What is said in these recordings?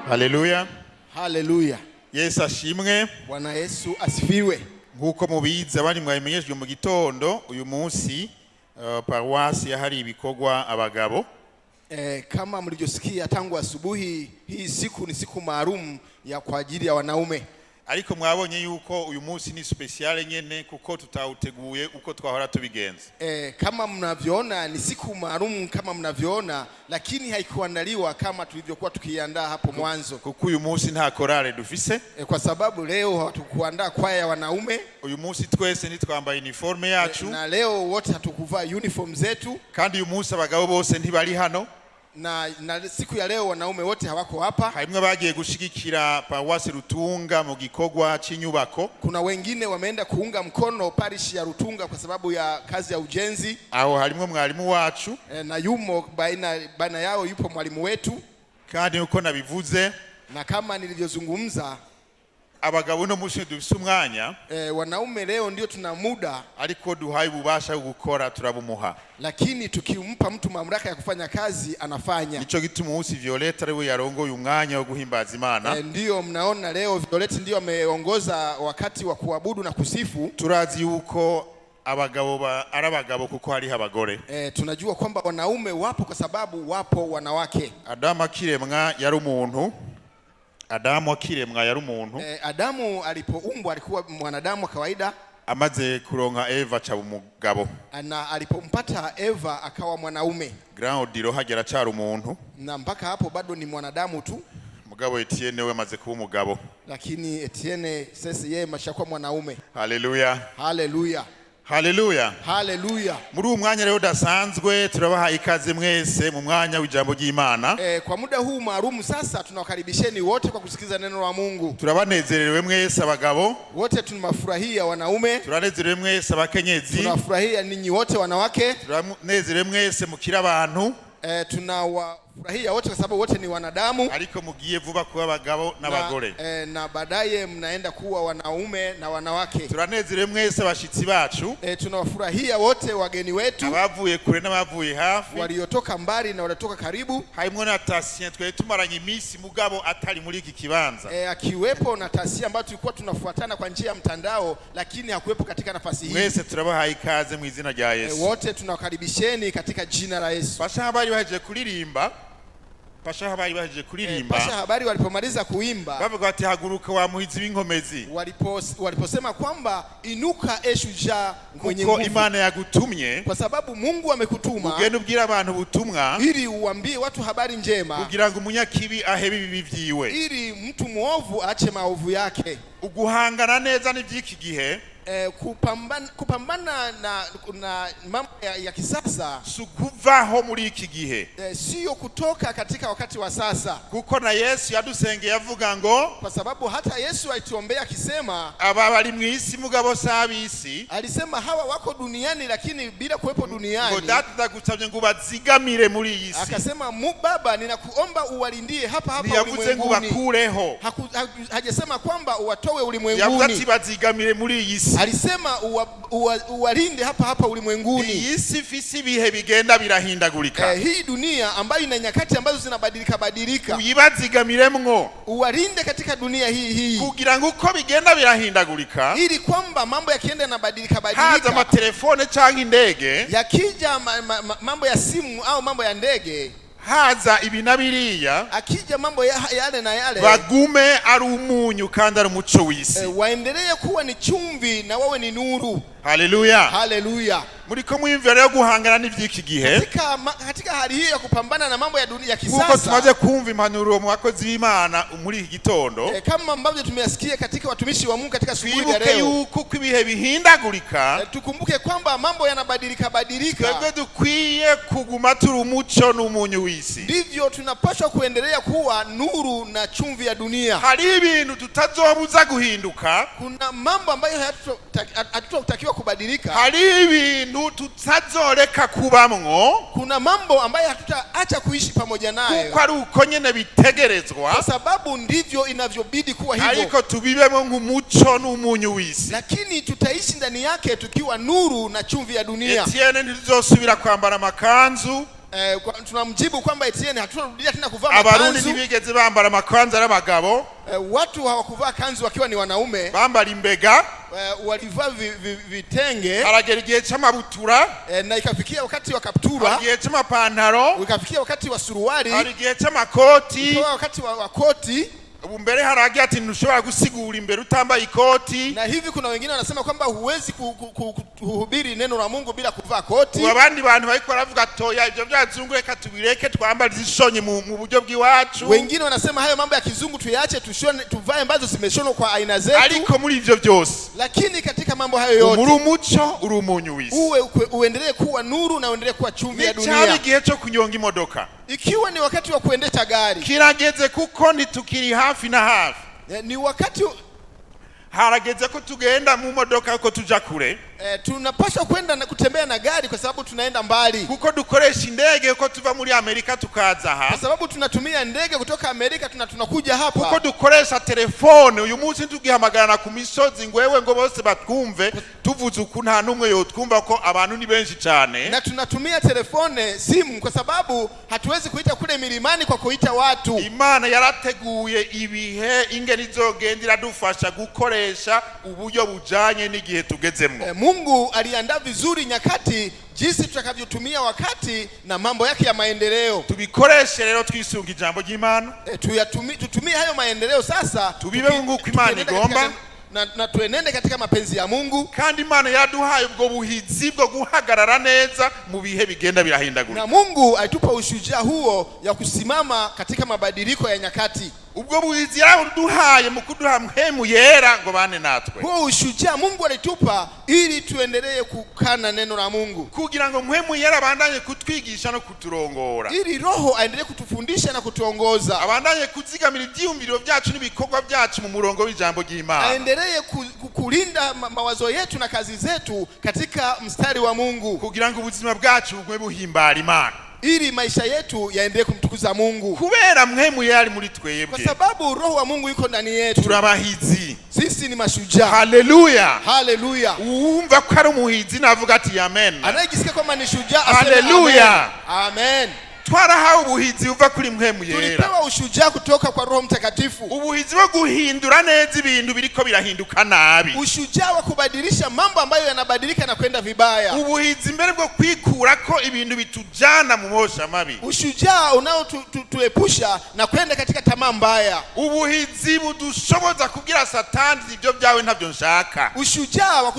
Haleluya. Haleluya. Yesu ashimwe. Bwana Yesu asifiwe. Nkuko mubizi abandi mwabimenyeshejwe mu gitondo uyu munsi Paroisse yahari ibikorwa abagabo. Kama mlivyosikia tangu asubuhi, hii siku ni siku maalum ya kwa ajili ya wanaume. Ariko mwabonye yuko uyu munsi ni special nyene kuko tutawuteguye uko twahora tubigenza. Kama mnavyoona ni siku maalum kama mnavyoona, lakini haikuandaliwa kama tulivyokuwa tukiandaa hapo mwanzo. Kuko uyu munsi nta korale dufise. Kwa sababu leo hatukuandaa kwaya ya wanaume. Uyu munsi twese nitwambaye uniforme yacu. Na leo wote hatukuvaa uniform zetu. Kandi uyu munsi abagabo bose ntibari hano. Na siku ya leo wanaume wote hawako hapa. Harimwe bagiye gushigikira Paroisse Rutunga mu gikorwa cy'inyubako. Kuna wengine wameenda kuunga mkono parish ya Rutunga kwa sababu ya kazi ya ujenzi. Aho harimwe mwalimu wacu. Na yumo baina yao yupo mwalimu wetu. Kandi uko nabivuze, na kama nilivyozungumza, abagabo no mushe dufise umwanya, wanaume leo ndio tuna muda, ariko duhaye ububasha gukora turabumuha. Lakini tukimpa mtu mamlaka ya kufanya kazi anafanya. Nico gituma umunsi Violette ariwe yarongoye umwanya wo guhimbaza Imana. Ndio mnaona leo Violette ndio ameongoza wakati wa kuabudu na kusifu. Turazi yuko abagabo arabagabo kuko hari abagore. Tunajua kwamba wanaume wapo kwa sababu wapo wanawake. Adamu akiremwa yari umuntu. Adamu alipoumbwa alikuwa mwanadamu wa kawaida. Amaze kuronka Eva cha umugabo. Na alipompata Eva akawa mwanaume. Groundiro hagera cyari umuntu. Na mpaka hapo bado ni mwanadamu tu. Mugabo Etienne we maze kuba umugabo. Lakini Etienne sasa yeye mashakuwa mwanaume. Haleluya. Haleluya. Haleluya. Haleluya. Muri umwanya rero dasanzwe turabaha ikaze mwese mu mwanya w'ijambo ry'Imana. Kwa muda huu maalum sasa tunawakaribisheni wote kwa kusikiza neno la Mungu. Turabanezerewe mwese abagabo. Wote tunafurahia wanaume. Turanezerewe mwese abakenyezi. Tunafurahia ninyi wote wanawake. Turanezerewe mwese mukira abantu. Tunawafurahia wote kwa sababu wote ni wanadamu. Ariko mugiye vuba kuba abagabo n'abagore. Na baadaye mnaenda kuwa wanaume na wanawake. Turanezerewe mwese abashitsi bacu. Tunawafurahia wote wageni wetu. Abavuye kure n'abavuye hafi. Waliotoka mbali na waliotoka karibu. Harimwo na Tasien twe tumaranye imisi mugabo atari muri iki kibanza. Akiwepo na Tasien ambayo tulikuwa tunafuatana kwa njia ya mtandao lakini hakuwepo katika nafasi hii. Mwese turabaha ikaze mu izina rya Yesu. Wote tunawakaribisheni katika jina la Yesu. Pasha habari baheje kuririmba. Pasha habari walipomaliza kuimba bavuga ati haguruka wa Muhizi w'inkomezi. Waliposema kwamba inuka shujaa mwenye nguvu. Kuko Imana yagutumye. Kwa sababu Mungu amekutuma. Ugende ubwire abantu ubutumwa. Ili uambie watu habari njema. Kugira ngo Umunyakibi ahebe Ibibi vyiwe. Ili mtu muovu aache maovu yake. Uguhangana neza n'ivyiki gihe. Kupambana na mambo ya kisasa sukuvaho muri iki gihe. Sio kutoka katika wakati wa sasa. Kuko na Yesu yadusenge yavuga ngo, kwa sababu hata Yesu alituombea akisema aba bari mu isi mugabo sabisi. Alisema hawa wako duniani lakini bila kuwepo duniani. Ngo data gusabye ngo bazigamire muri iyi si. Akasema Baba ninakuomba uwalindie hapa ulimwenguni. Yavuze ngo bakureho. Hajasema kwamba uwatoe ulimwenguni. Yavuze ati bazigamire muri iyi si. Alisema uwalinde hapa ulimwenguni. Iyi si fisi bihe bigenda birahindagurika. Hii dunia ambayo ina nyakati ambazo zinabadilika. Uyibazigamiremwo. Uwalinde katika dunia hii. Kugira ngo uko bigenda birahindagurika. Ili kwamba mambo yakienda na badilika. Haza amatelefone canke indege. Yakija mambo ya simu au mambo ya ndege. Haza ibinabiriya. Akija mambo yale na yale. Bagume ari umunyu kandi ari umuco w'isi. Waendelee kuwa ni chumvi na wawe ni nuru. Haleluya. Haleluya. Muriko mwimvira yo guhangana n'ivyiki gihe. Katika hali hii ya kupambana na mambo ya dunia ya kisasa. Kuko tumaze kumva impanuro mu bakozi b'Imana muri iki gitondo. Kama ambavyo tumeyasikia katika watumishi wa Mungu katika asubuhi ya leo. Twibuke yuko ibihe bihindagurika. Tukumbuke kwamba mambo yanabadilika. Twebwe dukwiye kuguma turi umuco n'umunyu w'isi. Ndivyo tunapaswa kuendelea kuwa nuru na chumvi ya dunia. Hari ibintu tutazobuza guhinduka. Kuna mambo ambayo hatutakiwa kubadilika. Hari ibintu tutazoreka kubamwo. Kuna mambo ambayo hatutaacha kuishi pamoja nayo. Kuko ari uko nyene bitegerezwa. Kwa sababu ndivyo inavyobidi kuwa hivyo. Ariko tubibemo nk'umuco n'umunyu w'isi. Lakini tutaishi ndani yake tukiwa nuru na chumvi ya dunia. Etienne ntizosubira kwambara amakanzu. tunamjibu kwamba Etienne haturudia tena kuvaa Abarundi makanzu. ntibigeze bambara amakanzu y'abagabo. Watu hawakuvaa kanzu wakiwa ni wanaume. Bambara imbega. Walivaa vitenge. Haragera igihe c'amabutura. Na ikafikia wakati wa kaptura. Igihe c'amapantaro. Ikafikia wakati wa suruali. Hari igihe c'amakoti. Wakati wa koti. Ubu mbere haragiye ati ntushobora gusigura imbere utambaye ikoti. Na hivi kuna wengine wanasema kwamba huwezi kuhubiri neno la Mungu bila kuvaa koti. Abandi bantu bariko baravuga toya ivyo byazungu reka tubireke twambara zishonye mu buryo bw'iwacu. Wengine wanasema hayo mambo ya kizungu tuyaache, tushone tuvae ambazo zimeshonwa kwa aina zetu. Ariko muri ivyo byose, lakini katika mambo hayo yote, muri umuco uri umunyu w'isi. Uendelee kuwa nuru na uendelee kuwa chumvi ya dunia. Ni cyari gihe cyo kunyonga imodoka. Ikiwa ni wakati wa kuendesha gari. Kirageze kuko nitukiri hafi na hafi. Ni wakati harageze ko tugenda mu modoka ko tuja kure. Tunapaswa kwenda na kutembea na gari kwa sababu tunaenda mbali. Kuko dukoresha indege ko tuva muri Amerika tukaza hapa. Kwa sababu tunatumia ndege kutoka Amerika tunakuja hapa. Kuko dukoresha telefone uyu munsi tugihamagara ku misozi ngwewe ngo bose batwumve tuvuze uku nta numwe yotwumva ko abantu ni benshi cyane. Na tunatumia telefone simu kwa sababu hatuwezi kuita kule milimani kwa kuita watu. Imana yarateguye ibihe ingene izogendera dufasha gukoresha uburyo bujanye n'igihe tugezemmo. Mungu aliandaa vizuri nyakati jinsi tutakavyotumia wakati na mambo yake ya maendeleo. Tubikoreshe rero twisunga ijambo ry'Imana. Tutumie hayo maendeleo sasa. Tubibe Mungu kwa Imana igomba. Na tuenende katika mapenzi ya Mungu. Kandi Imana yaduhaye ubwo buhizi bwo guhagarara neza mu bihe bigenda birahindagura. Na Mungu alitupa ushujaa huo ya kusimama katika mabadiliko ya nyakati. Ubwo buhizi yaduhaye mu kuduha mpemu yera ngo bane natwe. Huo ushujaa Mungu alitupa ili tuendelee kukana neno la Mungu. Kugira ngo mpemu yera bandanye kutwigisha no kuturongora. Ili Roho aendelee kutufundisha na kutuongoza. Abandanye kuzigamira ivyumviro byacu n'ibikorwa byacu mu murongo w'ijambo ry'Imana. Aendelee kulinda mawazo yetu na kazi zetu katika mstari wa Mungu. Kugira ngo ubuzima bwacu bugwe buhimbara Imana. Ili maisha yetu yaendelee kumtukuza Mungu. Kubera mpemu yari muri twebwe. Kwa sababu Roho wa Mungu yuko ndani yetu. Turabahizi. Sisi ni mashujaa. Haleluya. Haleluya. Uumva ko ari umuhizi navuga ati amen. Anayejisikia kama ni shujaa aseme haleluya. Amen. Twarahawe ubuhizi uva kuri mpemu yera. Tulipewa ushujaa kutoka kwa Roho Mtakatifu. Ubuhizi bwo guhindura neza ibintu biriko birahinduka nabi. Ushujaa wa kubadilisha mambo ambayo yanabadilika na kwenda vibaya. Ubuhizi mbere bwo kwikura ko ibintu bitujana mu mosha mabi. Ushujaa unaotuepusha na kwenda katika tamaa mbaya. Ubuhizi budushoboza kugira Satani ibyo byawe ntavyo nshaka. Ushujaa wa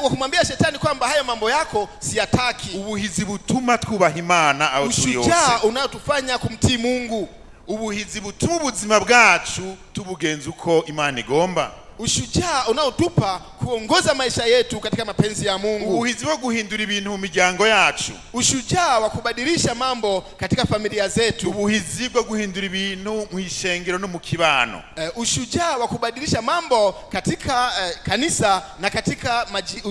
kumwambia Shetani kwamba hayo mambo yako siyataki. Ubuhizi butuma twubaha Imana au tuyose. Unaotufanya kumtii Mungu. Ubuhizi butuma ubuzima bwacu tubugenza uko Imana igomba. Ushujaa unaotupa kuongoza maisha yetu katika mapenzi ya Mungu. Ubuhizi bwo guhindura ibintu mu miryango yacu. Ushujaa wa kubadilisha mambo katika familia zetu. Ubuhizi bwo guhindura ibintu mu ishengero no mu kibano. Ushujaa wa kubadilisha mambo katika kanisa na katika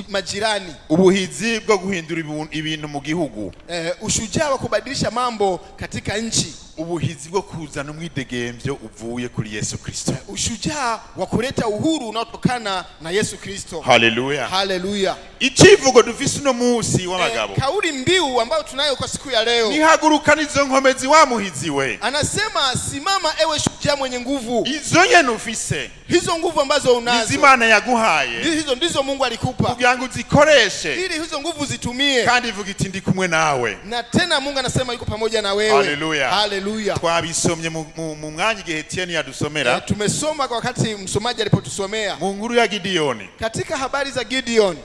majirani. Ubuhizi bwo guhindura ibintu mu gihugu. Ushujaa wa kubadilisha mambo katika nchi. Ubuhizi bwo kuzana umwidegemvyo uvuye kuri Yesu Kristo. Ushujaa wa kuleta uhuru unaotokana na Yesu Kristo. Haleluya. Haleluya. Ikivugo dufise no musi w'abagabo. Kauli mbiu ambayo tunayo kwa siku ya leo. Ni haguruka nizo nkomezi wa Muhizi we. Anasema simama ewe shujaa mwenye nguvu. Izo nyene ufise. Hizo nguvu ambazo unazo. Imana yaguhaye. Hizo ndizo Mungu alikupa. Kugira ngo uzikoreshe. Ili hizo nguvu zitumie. Kandi ivuga iti ndi kumwe nawe. Na tena Mungu anasema yuko pamoja na wewe. Haleluya. Haleluya. Twabisomye mu mwanya igihe Etienne yadusomera. Tumesoma kwa wakati msomaji alipotusomea. Mu nkuru ya Gideon. Katika habari za Gideon.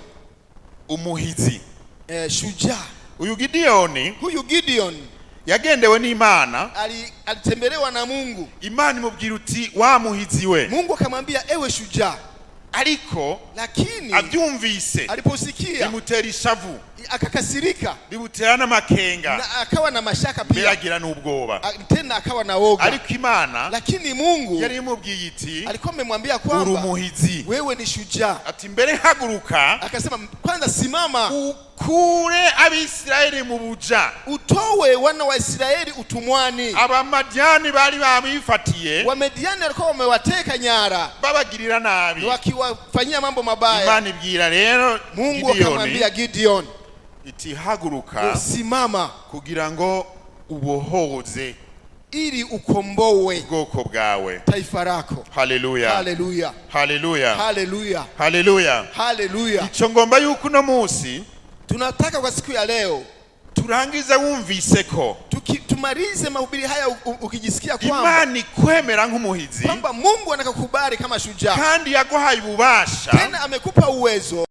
Umuhizi. Shujaa. Huyu Gideon yagendewe n'Imana. Alitembelewa na Mungu. Imana imubwira uti wa Muhizi we. Mungu akamwambia ewe shujaa. Lakini abyumvise aliposikia bimutera ishavu, akakasirika, bimutera n'amakenga, na akawa na mashaka pia, biragira n'ubwoba, tena akawa na woga. Ariko Imana, lakini Mungu yari imubwiye iti, alikuwa amemwambia kwamba uri umuhizi, wewe ni shujaa. Ati mbere haguruka, akasema kwanza simama, ukure Abisirayeli mu buja, utowe wana wa Israeli utumwani. Abamadiani bari bamifatiye, Wamediani walikuwa wamewateka nyara, babagirira nabi, wakiwafanyia mambo mabaya. Imana ibwira rero Mungu akamwambia Gideon iti haguruka, simama, kugira ngo ubohoze ili ukombowe ubwoko bwawe, taifa lako. Haleluya, Haleluya, haleluya, haleluya, haleluya, haleluya. Ico ngomba yuko uno munsi tunataka kwa siku ya leo turangiza wumvise ko tumalize mahubiri haya ukijisikia kwamba Imana ikwemera nk'umuhizi, kwamba Mungu anakukubali kama shujaa, kandi yaguhaye ububasha, tena amekupa uwezo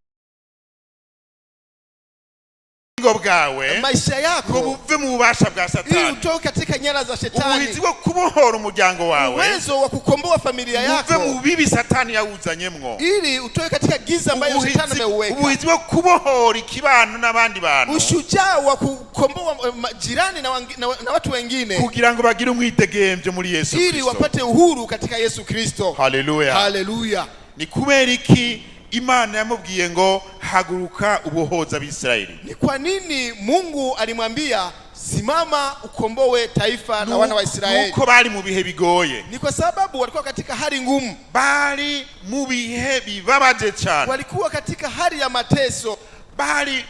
bwawe, maisha yako ngo buve mu bubasha bwa Satani, ili utoke katika nyara za Shetani, ubuhizi bwo kubohora umuryango wawe, uwezo wa kukomboa familia yako, uve mu bibi Satani yawuzanyemwo, ili utoke katika giza ambayo Shetani ameuweka, ubuhizi bwo kubohora ikibano n'abandi bantu, ushujaa wa kukomboa jirani na watu wengine, kugira ngo bagire umwidegemvyo muri Yesu Kristo, ili wapate uhuru katika Yesu Kristo. Haleluya, haleluya. Ni kubera iki Imana yamubwiye ngo haguruka ubohoza Abisirayeli? Ni kwa nini Mungu alimwambia simama ukomboe taifa la wana wa Israeli? Nuko bali mu bihe bigoye. Ni kwa sababu walikuwa katika hali ngumu, bali mu bihe bibabaje cyane, walikuwa katika hali ya mateso, bali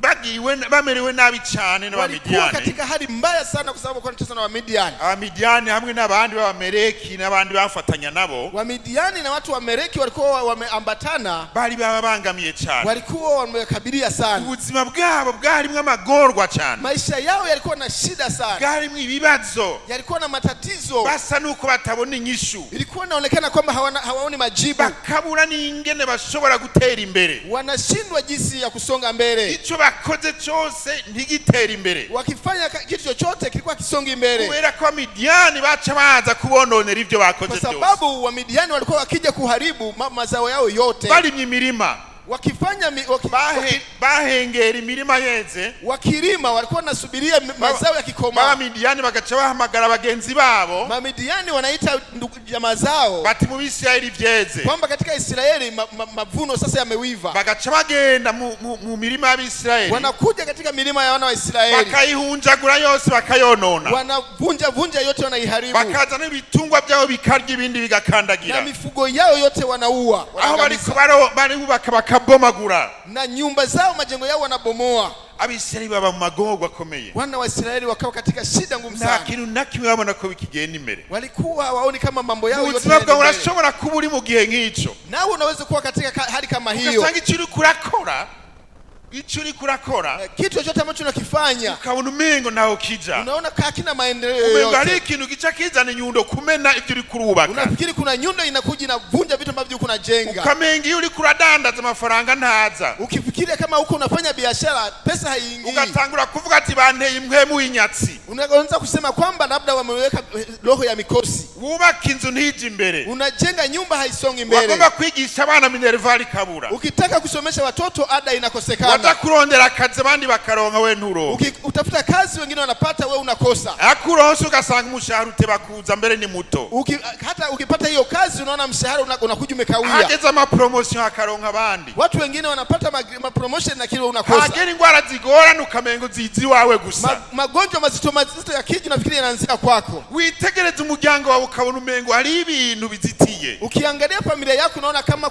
bagiwe bamerewe nabi cyane n'Abamidiani, walikuwa katika hali mbaya sana kwa sababu wanateswa na Wamidiani. Abamidiani hamwe n'abandi b'Abameleki n'abandi bafatanya nabo, Wamidiani na watu wa Ameleki walikuwa wameambatana, bali babangamiye cyane, walikuwa wamekabilia sana, ubuzima bwabo bwarimwe amagorwa cyane, maisha yao yalikuwa na shida sana, bwarimwe ibibazo, yalikuwa na matatizo, basa nuko batabona inyishu, ilikuwa inaonekana kwamba hawaoni majibu, bakabura n'ingene bashobora gutera imbere, wanashindwa jinsi ya kusonga mbele, ico bakoze cyose ntigitera imbere, wakifanya kitu chochote kilikuwa kisongi mbele, kubera ko Abamidiani baca baza kubononera ibyo bakoze byose, kwa sababu Wamidiani walikuwa wakija kuharibu mazao yao yote, barimye imirima, wakifanya bahengera imirima yeze, wakirima walikuwa wanasubiria mazao yakikoma, Abamidiani bagaca bahamagara bagenzi babo, Mamidiani wanaita ndugu jamaa zao, bati mu Bisirayeli vyeze, kwamba katika Israeli mavuno sasa yamewiva, bagaca bagenda mu mirima y'Abisirayeli, wanakuja katika milima ya wana wa Israeli, bakayihunjagura yose bakayonona, wanavunja yote, wanaiharibu, bakaza n'ibitungwa byabo bikarya ibindi bigakandagira, na mifugo yao yote wanaua, aho bari bakabomagura, na nyumba zao majengo yao wanabomoa. Abisirayeli baba mu magorwa akomeye, wana wa Israeli wakawa katika shida ngumu sana, nta kintu nakimwe babona ko bikigenda imbere, walikuwa hawaoni kama mambo yao yote ubuzima bwawe urashobora kuba uri mu gihe nk'icyo, nawe unaweza kuwa katika hali kama hiyo, ugasanga icyo uri kurakora kitu chochote ambacho unakifanya ukabona umengo naho kija, unaona hakina maendeleo umengo hari ikintu gica kizana inyundo kumena ibyo uri kurubaka, unafikiri kuna nyundo inakuja inavunja vitu ambavyo uko unajenga, ukamenga iyo uri kuradandaza amafaranga ntaza, ukifikiria kama uko unafanya biashara pesa haiingii, ugatangura kuvuga ati banteye impwemu y'inyatsi, unaanza kusema kwamba labda wameweka roho ya mikosi, wubaka inzu ntije imbere, unajenga nyumba haisongi mbele, wagomba kwigisha abana minerval kabura, ukitaka kusomesha watoto ada inakosekana, watakurondera akazi abandi bakaronka we nturo, utafuta kazi wengine wanapata we unakosa, akuronse ugasanga umushahara utebakuza mbere ni muto, hata ukipata hiyo kazi unaona mshahara unakuja umekawia, hageze ama promotion akaronka abandi, watu wengine wanapata promotion na kile unakosa, hagera ingwara zigorana ukamengo zizi wawe gusa, magonjwa mazito yakiji nafikiri yanaanzia kwako, witegereze umuryango wawe ukabona umengo hari ibintu bizitiye, ukiangalia familia yako unaona kama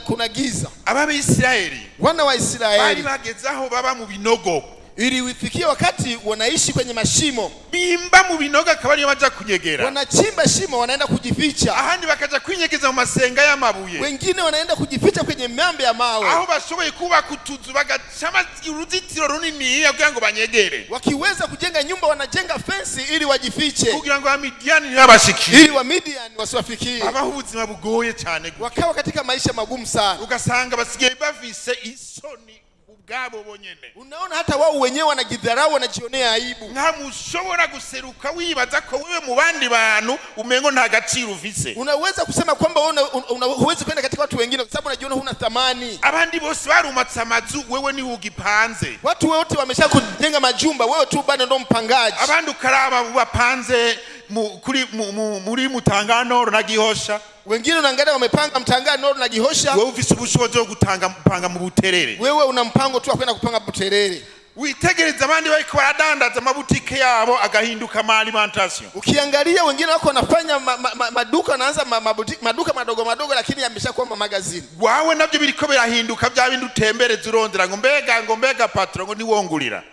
kuna giza. Abisirayeli, wana wa Israeli bari bagezaho baba mu binogo, ili ufikie wakati wanaishi kwenye mashimo, bimba mu binogo akaba ariyo baja kunyegera, wanachimba shimo wanaenda kujificha, ahandi bakaja kwinyegeza mu masenga y'amabuye, wengine wanaenda kujificha kwenye mambe ya mawe, aho bashoboye kubaka utuzu bagacama uruzitiro runini kugira ngo banyegere, wakiweza kujenga nyumba wanajenga fence ili wajifiche, kugira ngo Abamidiani ntibabashikiye, ili Wamidiani wasiwafikie, abaho ubuzima bugoye cyane, wakawa katika maisha magumu sana, ugasanga basigaye bavise isoni ubwabo bonyene, unaona hata wao wenyewe wanajidharau, wanajionea aibu, ntamushobora guseruka wibaza ko wewe mu bandi bantu umengo nta gaciro ufise, unaweza kusema kwamba wewe huwezi kwenda katika watu wengine kwa sababu unajiona huna thamani, abandi bose barumatse amazu wewe ni ugipanze, watu wote wamesha kujenga majumba wewe tu bado ndo mpangaji, abandi ukaraba bapanze muri Mutanga na Gihosha, wengine unaangalia wamepanga Mtanga na Gihosha, wewe ufise ubushobozi bwo gupanga mu buterere, wewe una mpango tu kwenda kupanga buterere, witegereza abandi bariko baradandaza amabutike yabo agahinduka ma alimentation, ukiangalia wengine wako wanafanya maduka, wanaanza maduka madogo madogo lakini yameshakuwa magazini, wawe navyo biriko birahinduka bya bindi utembereza urondera ngo mbega patron ngo niwongurira,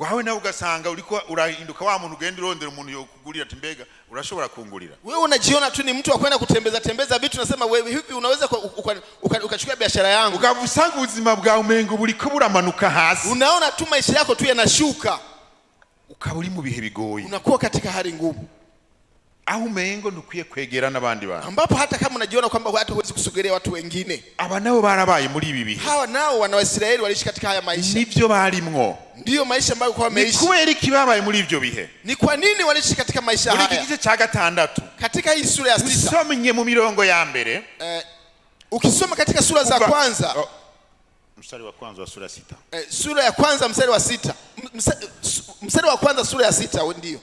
gwawe nawe ugasanga uriko urahinduka wa muntu ugenda urondera umuntu yo kugurira ati mbega urashobora kungurira. Wewe unajiona tu ni mtu wa kwenda kutembeza vitu, unasema wewe hivi unaweza ukachukua biashara yangu. Ukavusanga ubuzima bwawe umengo buriko buramanuka hasi. Unaona tu maisha yako tu yanashuka. Ukaburi mu bihe bigoye. Unakuwa katika hali ngumu. Aho umengo ntukwiye kwegera nabandi bantu. Ambapo hata kama unajiona kwamba hata huwezi kusogelea watu wengine. Aba nabo barabaye muri ibi bihe. Hawa nao wana Waisraeli waliishi katika haya maisha. Nivyo barimwo. Ndiyo maisha ambayo kwa wameishi. Ni kweli kibabaye muri ivyo bihe. Ni kwa nini waliishi katika maisha haya? Muri igice cya gatandatu. Katika hii sura ya 6. Usomye mu mirongo ya mbere. Ukisoma katika sura za kwanza. Mstari wa kwanza wa sura 6. Sura ya kwanza mstari wa 6. Mstari wa kwanza sura ya 6 ndio.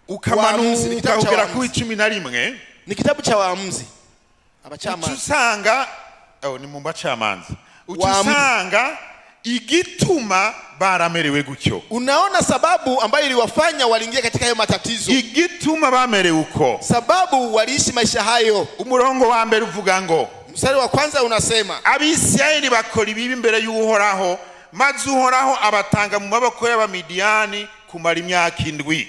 Ukamanuka ugera ku 11. Ni kitabu cha Waamuzi. Abacamanza. Utusanga ni mu bacamanza. Utusanga igituma baramerewe gutyo. Unaona sababu ambayo iliwafanya waliingia katika hayo matatizo. Igituma bamerewe uko. Sababu waliishi maisha hayo. Umurongo wa mbere uvuga ngo, mstari wa kwanza unasema, Abisirayeli bakora ibibi imbere y'Uhoraho, maze Uhoraho abatanga mu maboko y'Abamidiyani kumara imyaka 7.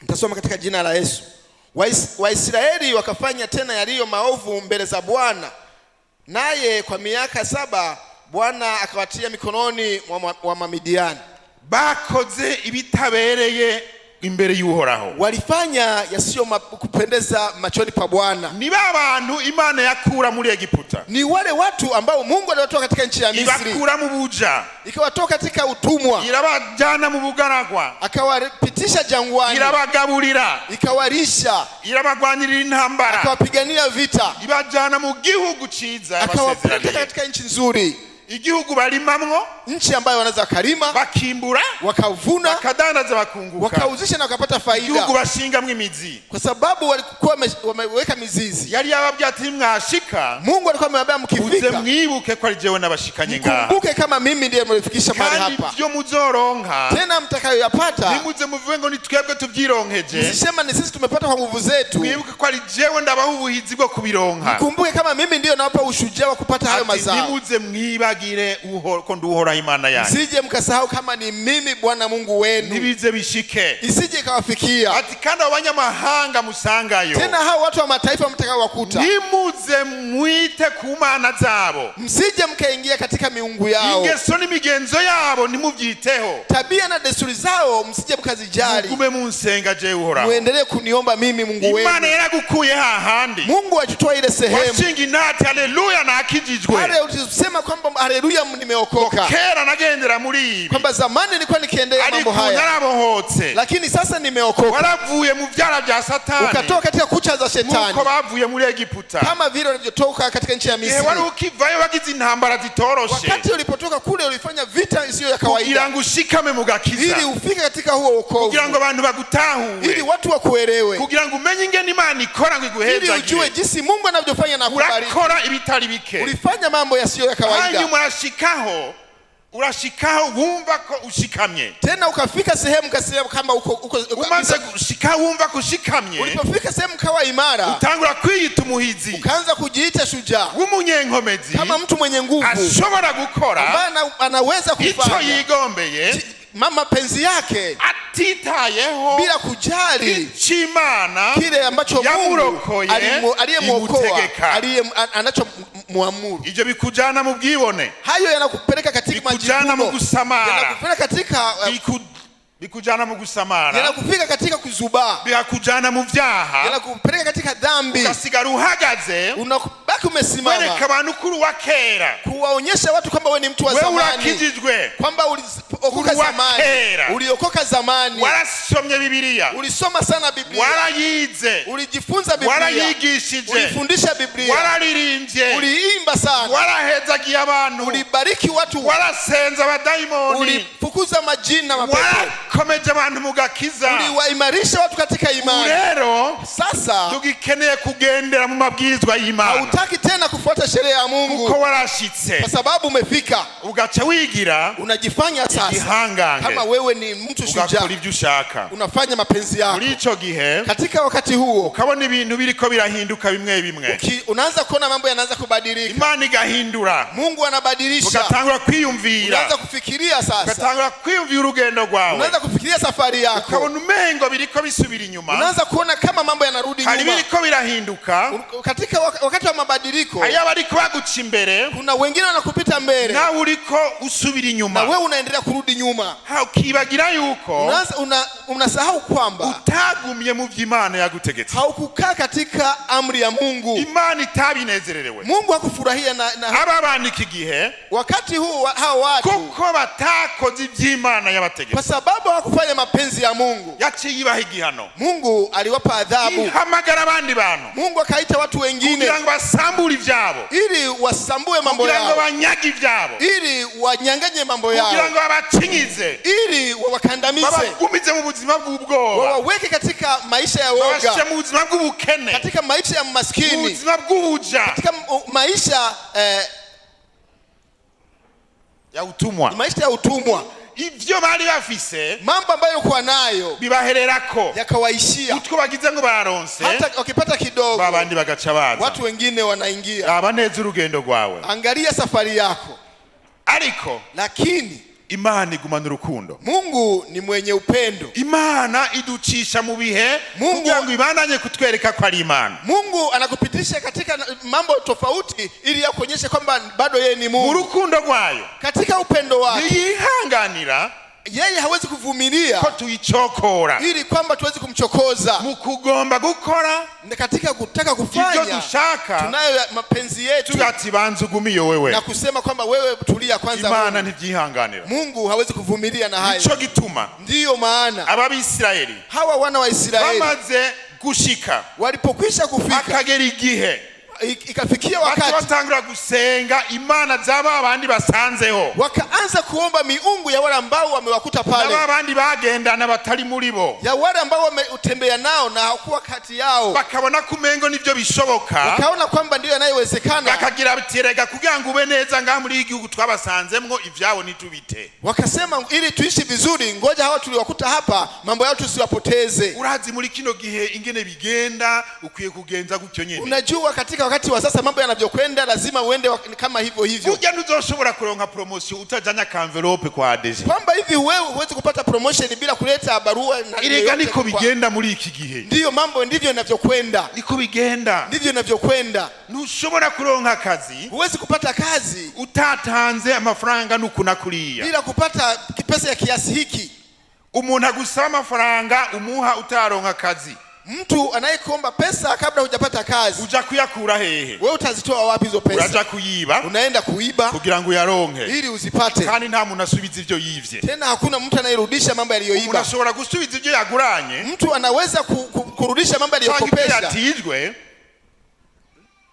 Nitasoma katika jina la Yesu. Waisraeli wakafanya tena yaliyo maovu mbele za Bwana, naye kwa miaka 7 Bwana akawatia mikononi wa Mamidiani. Bakoze ibitabereye imbere y'Uhoraho. Walifanya yasiyo kupendeza machoni pa Bwana. Ni abantu Imana yakura muri Egiputa. Ni wale watu ambao Mungu aliwatoa katika nchi ya Misri. Ibakura mu buja. Ikawatoa katika utumwa. Irabajana mu bugaragwa. Akawapitisha jangwani. Irabagaburira. Ikawalisha. Irabagwanirira intambara. Akawapigania vita. Ibajana mu gihugu ciza akawapeleka katika nchi nzuri. Igihugu balimamwo, nchi ambayo wanaweza kalima, bakimbura, wakavuna, wakadandaza, bakunguka, wakauzisha na wakapata faida. Igihugu bashingamwe imizi, kwa sababu walikuwa wameweka mizizi. Yari yababwiye ati mwashika, Mungu alikuwa amewambia mkifika, uze mwibuke ko ari jewe nabashikanye ngaha. Mkumbuke kama mimi ndiye mlifikisha mahali hapa. Kandi byo muzoronka, tena mtakayoyapata, nimuze muvuge ngo ni twebwe tuvyironkeje. Msisema ni sisi tumepata kwa nguvu zetu. Mwibuke ko ari jewe ndabaha ubuhizi bwo kubironka. Mkumbuke kama mimi ndiye nawapa ushujaa wa kupata hayo mazao. Nimuze mwibagire ko nduhora Imana yanyu. Sije mkasahau kama ni mimi Bwana Mungu wenu. Nibize bishike. Isije ikawafikia. Ati kandi abanyamahanga musangayo. Tena hao watu wa mataifa mtakao wakuta. Nimuze mwite ku mana zabo. Msije mkaingia katika miungu yao. Ingeso n'imigenzo yabo nimuvyiteho. Tabia na desturi zao msije mkazijali. Mugume munsenga je Uhoraho. Muendelee kuniomba mimi Mungu wenu. Imana yaragukuye hahandi. Mungu achitoa ile sehemu. Washingi nati haleluya na akijijwe. Hale utisema kwamba haleluya nimeokoka. Kera nagendera muri ibi. Kwamba zamani nilikuwa nikiendelea mambo haya. Narabohotse. Lakini sasa nimeokoka. Waravuye mu vyara vya Satani. Ukatoka katika kucha za shetani. Muko bavuye muri Egiputa. Kama vile walivyotoka katika nchi ya Misri. Wari ukivayo wagize intambara zitoroshe. Wakati ulipotoka kule ulifanya vita isiyo ya kawaida. Kugira ngo ushikame mu gakiza. Ili ufike katika huo wokovu. Kugira ngo abantu bagutahure. Ili watu wakuelewe. Kugira ngo umenye ingene Imana ikora ngo iguhezagire. Ili ujue jinsi Mungu anavyofanya na kubariki. Urakora ibitari bike. Ulifanya mambo yasiyo ya kawaida. Hanyuma urashikaho wumva ko ushikamye. Tena ukafika sehemu kasema kama uko umanze gushika wumva ko ushikamye. Ulipofika sehemu kawa imara, utangura kwiyita umuhizi. Ukaanza kujiita shujaa. Umunyenkomezi. Kama mtu mwenye nguvu. Ashobora gukora. Ambaye anaweza kufanya. Ico yigombeye. Mapenzi yake atitayeho bila kujali Imana kile ambacho Mungu aliyemuokoa anachomuamuru. Ivyo bikujana mu bwibone. Hayo yanakupeleka katika majivuno. Bikujana mu gusamara. Yanakupeleka katika bikujana mu gusamara. Yanakufika katika kuzubaa. Bikujana mu vyaha. Yanakupeleka katika dhambi. Ukasigara uhagaze. Unabaki umesimama. Wereka abantu kuri wa kera. Kuwaonyesha watu kwamba wewe ni mtu wa zamani. Wewe urakijijwe. Kwamba uliokoka zamani. Uliokoka zamani. Warasomye Biblia. Ulisoma sana Biblia. Warayize. Ulijifunza Biblia. Warayigishije. Ulifundisha Biblia. Wararirimbye. Uliimba sana. Warahezagiye abantu. Ulibariki watu. Warasenza abadaimoni. Ulifukuza majini na mapepo. Warakomeje abantu mu gakiza. Uliwaimarisha watu katika imani. Rero sasa tugikeneye kugendera mu mabwirizwa y'Imana. Hautaki tena kufuata sheria ya Mungu. Kuko warashitse. Kwa sababu umefika. Ugaca wigira. Unajifanya sasa igihangange. kama wewe ni mtu shujaa. Ugakora ibyo ushaka. Unafanya mapenzi yako. Muri ico gihe. Katika wakati huo. Ukabona ibintu biriko birahinduka bimwe bimwe. Unaanza kuona mambo yanaanza kubadilika. Imana igahindura. Mungu anabadilisha. Ugatangura kwiyumvira. Unaanza kufikiria sasa. Ugatangura kwiyumvira urugendo rwawe. Unaanza kufikiria safari yako. Ukabona umengo biriko bisubira inyuma. Unaanza kuona kama mambo yanarudi nyuma. Hari biriko birahinduka. Katika wakati wa mabadiliko. Haya bariko baguca imbere. Kuna wengine wanakupita mbele. Na uriko usubira inyuma. Na wewe unaendelea kurudi nyuma. Ukibagira yuko. Unasahau kwamba utagumye mu vy'Imana yagutegetse. Haukukaa katika amri ya Mungu. Imana itabinezererewe. Mungu hakufurahia na aba bandi iki gihe. Wakati huu hao watu kuko batakoze ivy'Imana yabategetse. Kwa sababu hawakufanya mapenzi ya Mungu. Yaciye ibaha igihano. Mungu aliwapa adhabu. Hamagara abandi bantu. Mungu akaita watu wengine. Kugira ngo basambure ivyabo. Ili wasambue mambo yao. Kugira ngo banyage ivyabo. Ili wanyanganye mambo yao. Kugira ngo babacinyize. Ili wawakandamize. Babagumize mu buzima bw'ubwoba. Waweke katika maisha ya woga. Babashe mu buzima bw'ubukene. Katika maisha ya maskini. Mu buzima bw'ubuja. Katika maisha ya utumwa. Maisha ya utumwa. Ivyo bari bafise mambo ambayo kwa nayo bibahererako yakawaishia utwo bagize ngo baronse hata wakipata kidogo babandi bagaca baza watu wengine wanaingia. Abaneza urugendo rwawe. Angalia safari yako. Ariko lakini Imana igumana urukundo. Mungu ni mwenye upendo. Imana iducisha mu bihe kugira ngo ibananye kutwereka ko ari Imana. Mungu anakupitisha katika mambo tofauti ili akuonyeshe kwamba bado yeye ni Mungu. Mu rukundo rwayo. Katika upendo wake. Yihanganira. Yeye hawezi kuvumilia ko tuichokora ili kwamba tuweze kumchokoza. Mukugomba gukora katika kutaka kufanya tunayo mapenzi yetu. Tugati banzugumiyo wewe. Na kusema kwamba wewe tulia kwanza. Imana ntivyihanganira. Mungu hawezi kuvumilia na hayo. Ico gituma. Ndiyo maana Ababisiraeli. Hawa wana wa Israeli. Bamaze gushika. Walipokwisha kufika. Akagera igihe. Ikafikia wakati watangura gusenga imana zaba abandi basanzeho. Wakaanza kuomba miungu ya wale ambao wamewakuta pale. Na abandi bagendana batari muri bo. Ya wale ambao wametembea nao na hakuwa kati yao. Bakabona kumengo nivyo bishoboka. Wakaona kwamba ndio yanayowezekana. Bakagira bitirega kugira ngo ube neza ngaha muri igihugu twabasanzemwo ivyabo nitubite. Wakasema ili tuishi vizuri ngoja hawa tuliwakuta hapa mambo yao tusiwapoteze. Urazi muri kino gihe ingene bigenda ukwiye kugenza gutyo nyene. Unajua katika wakati wa sasa mambo yanavyokwenda lazima uende kama hivyo hivyo. Ujya ntuzoshobora kuronka promotion utajanya ka envelope kwa ADG. Kwamba hivi wewe huwezi kupata promotion bila kuleta barua na irega niko bigenda muri iki gihe. Ndiyo mambo ndivyo yanavyokwenda. Niko bigenda. Ndivyo yanavyokwenda. Ntushobora kuronka kazi. Huwezi kupata kazi utatanze amafaranga nukuna kuriya. Bila kupata pesa ya kiasi hiki. Umuntu agusaba amafaranga umuha utaronka kazi. Mtu anayekuomba pesa kabla hujapata kazi. Uja kuyakura hehe? Wewe utazitoa wapi hizo pesa? Uraja kuyiba. Unaenda kuiba kugira ngo yaronke. Ili uzipate. Kandi nta muntu asubiza ivyo yivye. Tena hakuna mtu anayerudisha mambo aliyoiba. Unashobora gusubiza ivyo yaguranye. Mtu anaweza kurudisha mambo aliyokopesha. Yatijwe.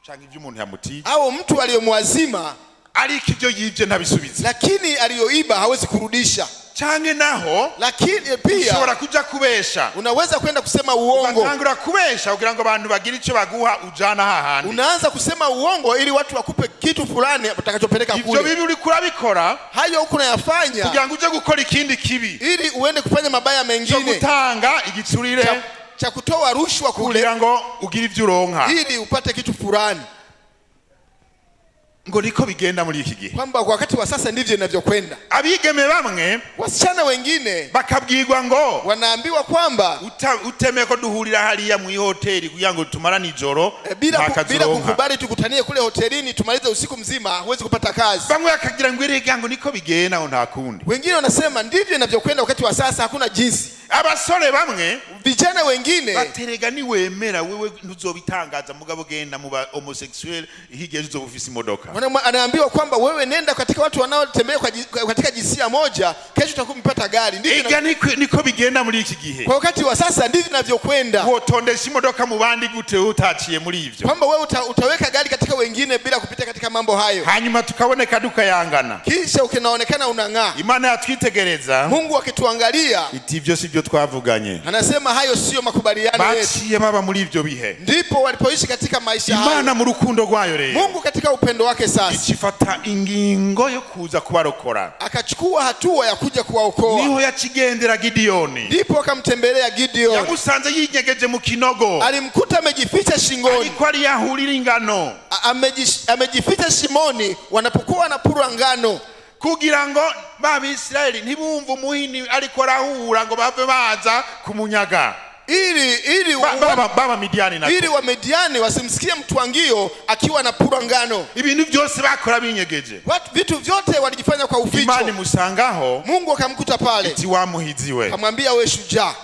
Changi ivyo umuntu yamutije. Au mtu aliyomwazima ariko ivyo yivye ntabisubiza. Lakini aliyoiba hawezi kurudisha. Change naho lakini pia ushobora kuja kubesha. Unaweza kwenda kusema uongo. Unatangura kubesha kugira ngo abantu bagire ico baguha ujana hahandi. Unaanza kusema uongo ili watu wakupe kitu fulani utakachopeleka kule. Ivyo bibi uri kurabikora. Hayo huko unayafanya kugira ngo uje gukora ikindi kibi. Ili uende kufanya mabaya mengine. Cyo gutanga igitsurire cha kutoa rushwa kule. Kugira ngo ugire ivyo uronka. Ili upate kitu fulani. Ngo niko bigenda muri iki gihe. Kwamba kwa wakati wa sasa ndivyo inavyokwenda. Abigeme bamwe wasichana wengine bakabwirwa ngo wanaambiwa kwamba uteme ko duhurira hariya mu hoteli kugira ngo tumarane ijoro bila kukubali tukutanie kule hotelini tumalize usiku mzima huwezi kupata kazi. Bamwe akagira ngo erega ngo niko bigenda ngo ntakundi. Wengine wanasema ndivyo inavyokwenda wakati wa sasa hakuna jinsi. Abasore bamwe vijana wengine baterega ni wemera wewe ntuzobitangaza mugabo genda mu homosexuel hige uzobufisi imodoka. Anaambiwa kwamba wewe nenda katika watu wanaotembea katika jinsia moja kesho utakumpata gari. Ndivyo niko bigenda muri iki gihe. Kwa wakati wa sasa ndivyo inavyokwenda. Wotondesha imodoka mu bandi gute utaciye muri ivyo. Kwamba wewe utaweka gari katika wengine bila kupita katika mambo hayo. Hanyuma tukaboneka duka yangana. Kisha ukinaonekana unang'aa. Imana yatwitegereza. Mungu akituangalia iti ivyo sivyo twavuganye. Anasema kama hayo sio makubaliano yetu. Baciye baba muri ivyo bihe. Ndipo walipoishi katika maisha hayo. Imana mu rukundo rwayo rero. Mungu katika upendo wake sasa Ikifata ingingo yo kuza kubarokora. akachukua hatua ya kuja kuwaokoa. Niho yakigendera Gideoni. Ndipo akamtembelea Gideon. Yamusanze yinyegeje mu kinogo. Alimkuta amejificha shingoni. Ariko ari yahurira ingano. Amejificha shimoni wanapokuwa wanapura ngano. Kugira ngo b'Abisirayeli ntibumve umuhini ariko arahura ngo bave baza kumunyaga. Ili baba Midiani nako. Ili wa Midiani wasimsikie mtwangio akiwa anapura ngano. Ibintu byose bakora binyegeje. Vitu vyote walijifanya kwa uficho. Imani musangaho. Mungu akamkuta pale. Iti wa Muhizi we. Akamwambia we shujaa.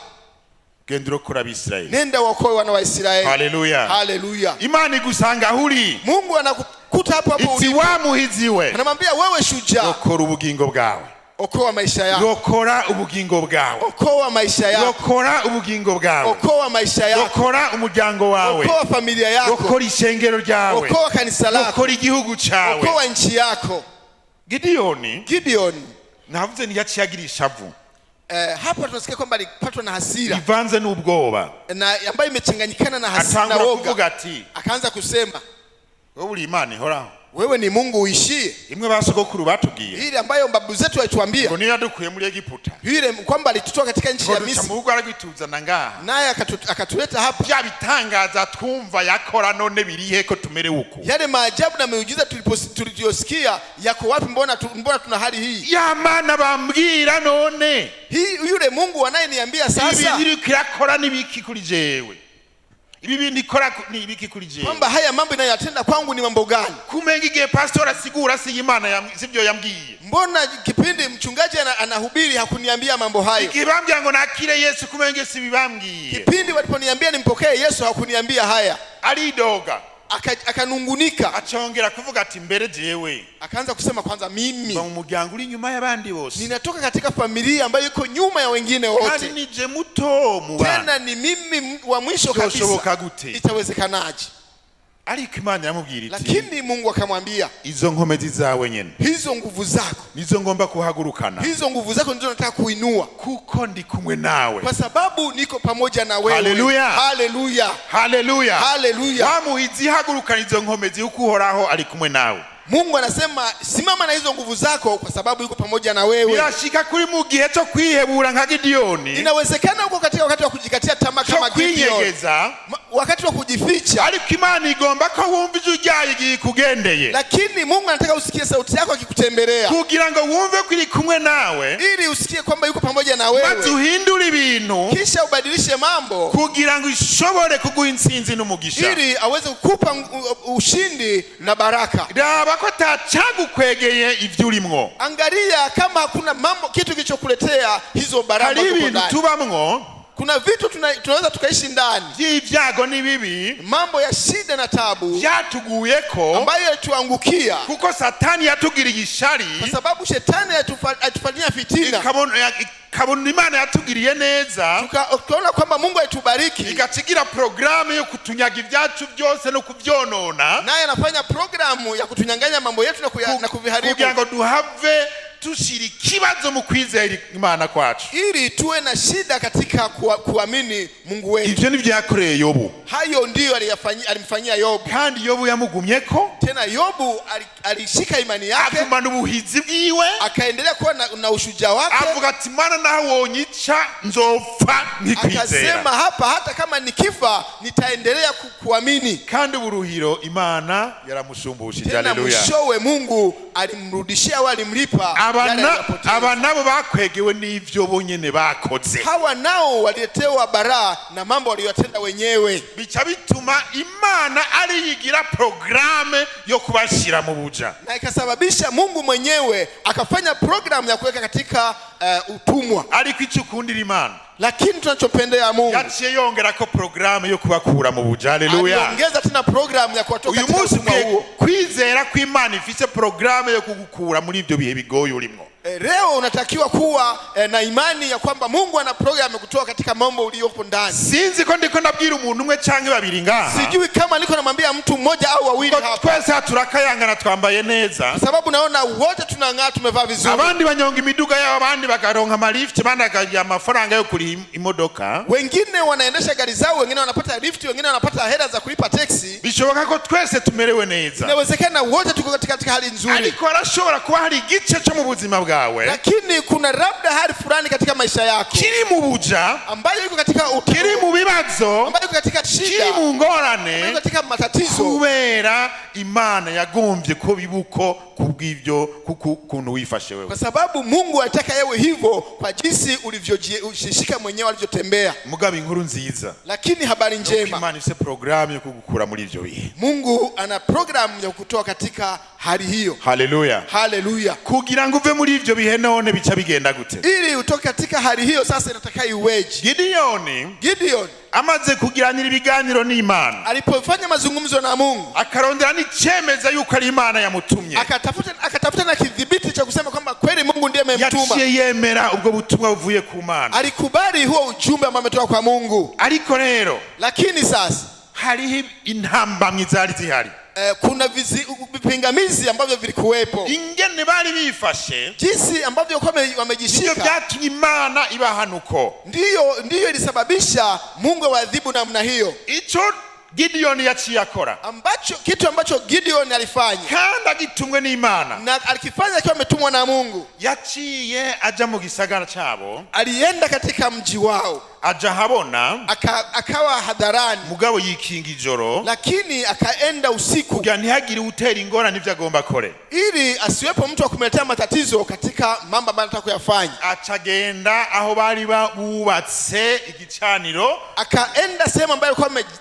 Gendero kora Abisirayeli. Nenda waokoe wana wa Israeli. Haleluya. Haleluya. Imani gusanga huri. Mungu anakukuta hapo hapo ulipo. Iti wa Muhizi we. Anamwambia wewe shujaa. Okora ubugingo bwawe. Okoa maisha yako. Okora ubugingo bwawe. Okoa maisha yako. Okora ubugingo bwawe. Okoa maisha yako. Okora umuryango wawe. Okoa familia yako. Okora ishengero ryawe. Okoa kanisa lako. Okora igihugu cyawe. Okoa nchi yako. Gideon navuze ni yaciyagira ishavu. Hapa tunasikia kwamba alipatwa na hasira. Ivanze n'ubwoba. Na ambayo imechanganyikana na hasira na woga. Akaanza kusema, wewe uri Imana horaho. Wewe ni Mungu uishie. Imwe basogokuru batubwiye. Ile ambayo babu zetu walituambia. Ngo niyadukuye muri Egiputa. Ile kwamba alitutoa katika nchi ya Misri. Ngo aragituzana ngaha. Naye akatuleta hapa. Bya bitangaza twumva yakora none birihe ko tumere uko. Yale maajabu na miujiza tuliyosikia yako wapi? Mbona tuna hali hii? Ya mana bambwira none. Yule Mungu anayeniambia sasa. Ibi biri kirakora nibiki kuri jewe. Ibibi nikora ni ibiki kuri jewe. Kwamba haya mambo inayotenda kwangu ni mambo gani? Kumenga igihe pastor asigura si Imana sivyo yambwiye. Mbona kipindi mchungaji anahubiri hakuniambia mambo hayo? Ikibambya ngo nakire Yesu kumenge si bibambwiye. Kipindi waliponiambia nimpokee Yesu hakuniambia haya. Alidoga. Akanungunika. Achongera kuvuga ati mbere jewe. Akaanza kusema kwanza mimi. Mu muryango uri nyuma y'abandi bose. Ninatoka katika familia ambayo iko nyuma ya wengine wote. Kandi nije muto mu bana. Tena ni mimi wa mwisho kabisa. Itawezekanaje? Ariko Imana yamubwira iti. Lakini Mungu akamwambia, izo nkomezi zawe nyene. Hizo nguvu zako. Nizo ngomba kuhagurukana. Hizo nguvu zako ndizo nataka kuinua. Kuko ndi kumwe nawe. Kwa sababu niko pamoja na wewe. Haleluya. Haleluya. Haleluya. Haleluya. Wa Muhizi hagurukana izo nkomezi uko uhoraho ari kumwe nawe. Mungu anasema simama na hizo nguvu zako kwa sababu yuko pamoja na wewe. Birashika kuri mu gihe cyo kwihebura nka Gideoni. Inawezekana uko katika wakati wa kujikatia tamaa kama Gideoni. Wakati wa kujificha. Ariko Imana igomba ko wumva ijwi ryayo igikugendeye. Lakini Mungu anataka usikie sauti yako akikutembelea. Kugira ngo wumve ko iri kumwe nawe. Ili usikie kwamba yuko pamoja na wewe. Maze uhindure ibintu. Kisha ubadilishe mambo. Kugira ngo ishobore kuguha intsinzi n'umugisha. Ili aweze kukupa ushindi na baraka. Ko tacagukwegeye ivyo urimwo. Angalia kama hakuna mambo kitu kilichokuletea hizo baraka huko ndani. Tubamwo. Kuna vitu tunaweza tukaishi ndani. Ibyago ni bibi. Mambo ya shida na tabu. Yatuguyeko. Ambayo yatuangukia. Kuko Satani yatugiriye ishari. Kwa sababu shetani atufanyia fitina. Kabona Imana yatugiriye neza. Tukaona kwamba Mungu atubariki. Ikacigira programu yo kutunyaga ibyacu byose no kuvyonona. Naye anafanya programu ya kutunyanganya mambo yetu na kuviharibu. Kugira ngo duhave tushiri kibazo mu kwizera Imana kwacu. Ili tuwe na shida katika kuamini Mungu wetu. Ivyo ni vyakoreye Yobu. Hayo ndio alimfanyia Yobu. Kandi Yobu yamugumyeko. Tena Yobu alishika imani yake. Agumana ubuhizi bwiwe. Akaendelea kuwa na ushujaa wake. Avuga ati Mana naho wonyica nzopfa nkikwizera. Akasema hapa hata kama nikifa nitaendelea kuamini. Kandi uburuhiro Imana yaramushumbusha. Haleluya. Tena mwishowe Mungu alimrudishia au alimlipa. Aba nabo bakwegewe n'ivyo bonyene bakoze. Hawa nao waliletewa baraa na mambo waliyotenda wenyewe. Bica bituma Imana aliyigira programme yo kubashira mu buja. Na ikasababisha Mungu mwenyewe akafanya program ya kuweka katika utumwa. Ariko icyukundira Imana. Lakini tunachopendea Mungu. Yaciye yongera ko programme yo kubakura mu buja. Haleluya. Aliongeza tena program ya kuwatoka katika utumwa huo. Kwizera ko Imana ifise programme yo kugukura muri ivyo bihe bigoye urimo. Leo unatakiwa kuwa na imani ya kwamba Mungu ana program ya kutoa katika mambo uliyopo ndani. Sinzi ko ndiko ndabwira umuntu umwe canke babiri ngaha. Sijui kama niko namwambia mtu mmoja au wawili hapa. Twese turakayangana twambaye neza. Kwa sababu naona wote tunang'aa tumevaa vizuri. Abandi banyonga imiduga yabo, abandi bakaronka amalift, abandi bakagira amafaranga yo kuri imodoka. Wengine wanaendesha gari zao, wengine wanapata lift, wengine wanapata hela za kulipa taxi. Bishoboka ko twese tumerewe neza. Inawezekana wote tuko katika hali nzuri. Ariko arashobora kuba hari igice cyo mu buzima bwawe. Lakini kuna labda hali fulani katika maisha yako kiri mu buja, ambayo iko katika kiri mu bibazo, ambayo iko katika shida, kiri mu ngorane, ambayo iko katika matatizo, kubera Imana yagombye ko bibuko kubw'ivyo kuntu wifashe wewe. Kwa sababu Mungu anataka yewe hivyo kwa jinsi ulivyojishika mwenyewe alivyotembea. Mugabe inkuru nziza. Lakini habari njema, Imana ifite program yo kugukura muri ivyo bihe. Mungu ana program ya kukutoa katika hali hiyo. Haleluya. Haleluya. Kugira ngo uve muri ivyo bihe none bica bigenda gute? Ili utoke katika hali hiyo sasa inataka iweje? Gideon amaze kugiranira ibiganiro n'Imana, alipofanya mazungumzo na Mungu, akarondera n'icemeza yuko ari Imana yamutumye, akatafuta na kidhibiti cha kusema kwamba kweli Mungu ndiye amemtuma. Yaciye yemera ubwo butumwa buvuye ku Mana, alikubali huo ujumbe ambao umetoka kwa Mungu. Ariko rero, lakini sasa hariho intambamyi zari zihari. Kuna vipingamizi ambavyo vilikuwepo. Ingene bari bifashe, jinsi ambavyo wamejishika, ndio byatumye Imana ibahanuko. Ndiyo ilisababisha Mungu awadhibu namna hiyo. Ico Gideon yaciye akora, kitu ambacho Gideon alifanya kandi agitumwe n'Imana, na alikifanya akiwa ametumwa na Mungu. Yaciye aja mu gisagara cyabo, alienda katika mji wao, aja habona, akawa hadharani, mugabo yikinga ijoro, lakini akaenda usiku kugira ntihagire utera ingorane n'ivyo agomba kore, ili asiwepo mtu akumletea matatizo katika mambo ambayo anataka kuyafanya. Acagenda aho bari bubatse igicaniro, akaenda sehemu ambayo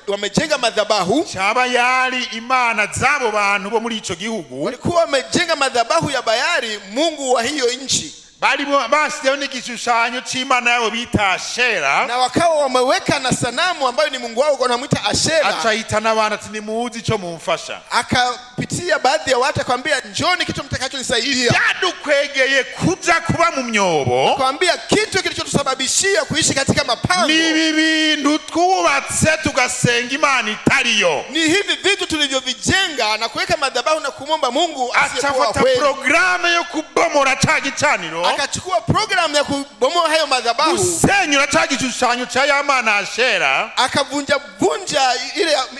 wamejenga madhabahu, cyaba yari imana zabo bantu bo muri ico gihugu, walikuwa wamejenga madhabahu ya Bayali, mungu wa hiyo nchi. Bali basizeho n'igishushanyo c'Imana yabo bita Ashera, na wakawa wameweka na sanamu ambayo ni mungu wao wanamuita Ashera. Acaita n'abantu ati nimuzi ico mumfasha, akapitia baadhi ya watu akamwambia njoni kitu mtakachonisaidia. Byadukwegeye kuja kuba mu myobo, akamwambia kitu kilichotusababishia kuishi katika mapango ni bintu twubatse tugasenga Imana itariyo, ni hivi vitu tulivyovijenga na kuweka madhabahu na kumomba Mungu asiyekuwa kweli. Programe yo kubomora ca gicaniro, akachukua program ya kubomoa hayo madhabahu, gusenyura ca gishushanyo ca y'Imana Ashera, akavunja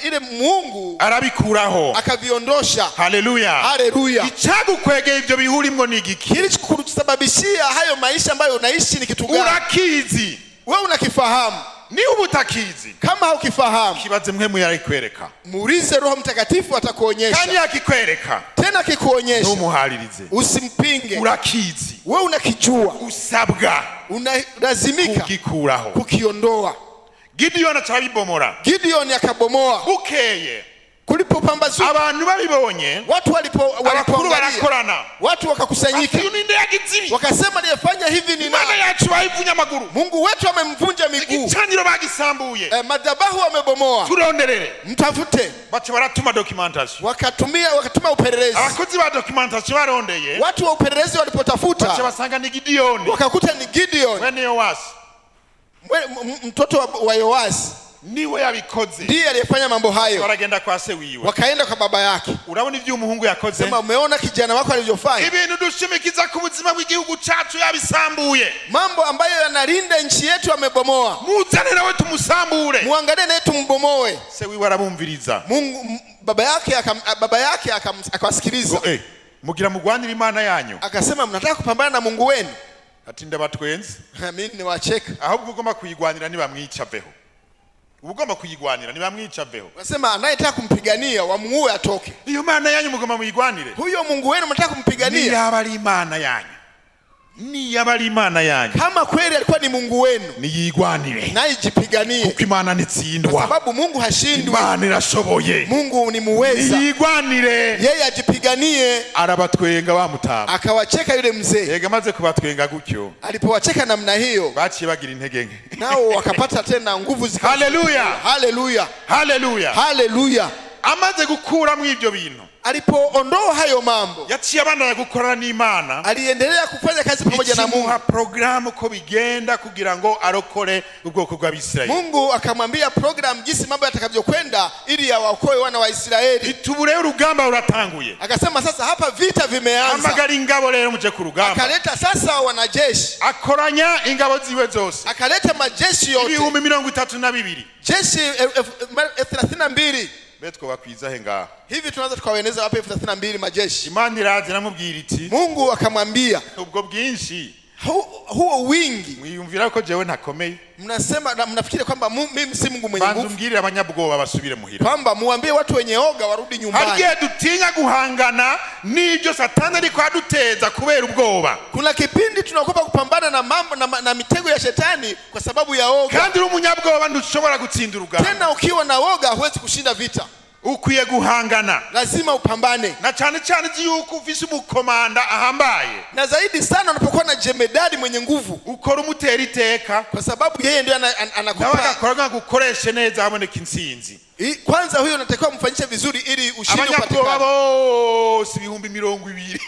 ile mungu, arabikuraho, akaviondosha. Haleluya. Haleluya. Icagukwegeye ivyo bihurimwo ni igiki? Kilichokusababishia hayo maisha ambayo unaishi ni kitu gani? Urakizi. Wewe unakifahamu. Ni ubutakizi. Kama haukifahamu, kibaze mwe yarikwereka. Muulize Roho Mtakatifu atakuonyesha. Kandi akikwereka, tena akikuonyesha, ntumuharirize, usimpinge. Urakizi. Wewe unakijua, usabwa, unalazimika kukikuraho, kukiondoa. Gideon acabibomora. Gideon akabomoa. Bukeye kulipopambazuka, abantu babibonye, watu walipoangalia, watu wakakusanyika, wakasema aliyefanya hivi ni Imana yacu bayivunya amaguru, Mungu wetu amemvunja miguu, igicaniro bagisambuye, madhabahu wamebomoa, turonderere, mtafute. Bacha baratuma documentation, wakatuma upelelezi. Abakozi ba documentation barondeye, watu wa upelelezi walipotafuta, bacha basanga ni Gideon, wakakuta ni Gideon, wene Yoasi, mtoto wa Yoasi, niwe yabikoze, ndiye aliyefanya mambo hayo. Waragenda kwa se wiwe, wakaenda kwa baba yake. Urabona ivyo umuhungu yakoze? Sema umeona kijana wako alivyofanya? Ibintu dushimikiza ku buzima bw'igihugu cyacu yabisambuye, mambo ambayo yanalinda nchi yetu amebomoa. Muzane nawe tumusambure, muangalie naye tumbomoe. Se wiwe arabumviriza. Mungu baba yake akawasikiliza. Mugira mugwanira Imana yanyu. Akasema mnataka kupambana na Mungu wenu? Ati ndabatwenze. Mimi niwacheka. Ahubwo ugomba kuyigwanira nibamwica veho. Ugomba kuyigwanira nibamwica veho. Unasema anayetaka kumpigania wamuue atoke. Iyo Mana yanyu mugomba muyigwanire. Huyo Mungu wenu mnataka kumpigania. Ni yabari Imana yanyu. Ni yabari Imana yanyu. Kama kweli alikuwa ni Mungu wenu, niyigwanire, na ijipiganie. Kuko Imana nitsindwa. Kwa sababu Mungu hashindwi. Imana irashoboye. Mungu ni muweza. Niyigwanire. Yeye ajipiganie. Arabatwenga wa Mutanga. Akawacheka yule mzee. Yega maze kubatwenga gutyo, alipowacheka namna hiyo, baciye bagira intege nke. Nao wakapata tena nguvu zikawa. Haleluya. Haleluya. Haleluya. Haleluya. amaze gukura mu ibyo bintu, alipoondoa hayo mambo, yaciye abana gukorana n'Imana, aliendelea kufanya kazi pamoja na Mungu. Programu ko bigenda kugira ngo arokore ubwoko bw'Abisirayeli. Mungu akamwambia program jinsi mambo yatakavyokwenda ili awaokoe wana wa Israeli. Itubure urugamba uratanguye. Akasema sasa hapa vita vimeanza. Amagara ingabo rero muje ku rugamba. Akaleta sasa wanajeshi. Akoranya ingabo ziwe zose. Akaleta majeshi yote. 32,000. Jeshi 32. Betko bakwiza henga. Hivi tunaweza tukawaeneza wapi 32 majeshi? Imani iraje namubwira iti. Mungu akamwambia ubwo bwinshi huo wingi mwiyumvira ko jewe ntakomeye. Mnasema na mnafikiri kwamba mimi si Mungu mwenye nguvu. Banzumbwirira abanyabwoba basubire muhira. Kwamba muambie watu wenye oga warudi nyumbani. Hagiye dutinya guhangana n'ibyo Satani ariko aduteza kubera ubwoba. Kuna kipindi tunakopa kupambana na mambo na mitego ya shetani kwa sababu ya oga. Kandi umunyabwoba ntushobora gutsinda urugamba. Tena ukiwa na oga huwezi kushinda vita. Ukwiye guhangana, lazima upambane, na cyane cyane yuko ufise umukomanda ahambaye, na zaidi sana unapokuwa na jemedari mwenye nguvu, ukora umutera iteka, kwa sababu yeye ndio anakupa akora gukoresha neza haboneka intsinzi. Kwanza huyo unatakiwa mfanyishe vizuri ili ushindi upatikane. Bose 20,000.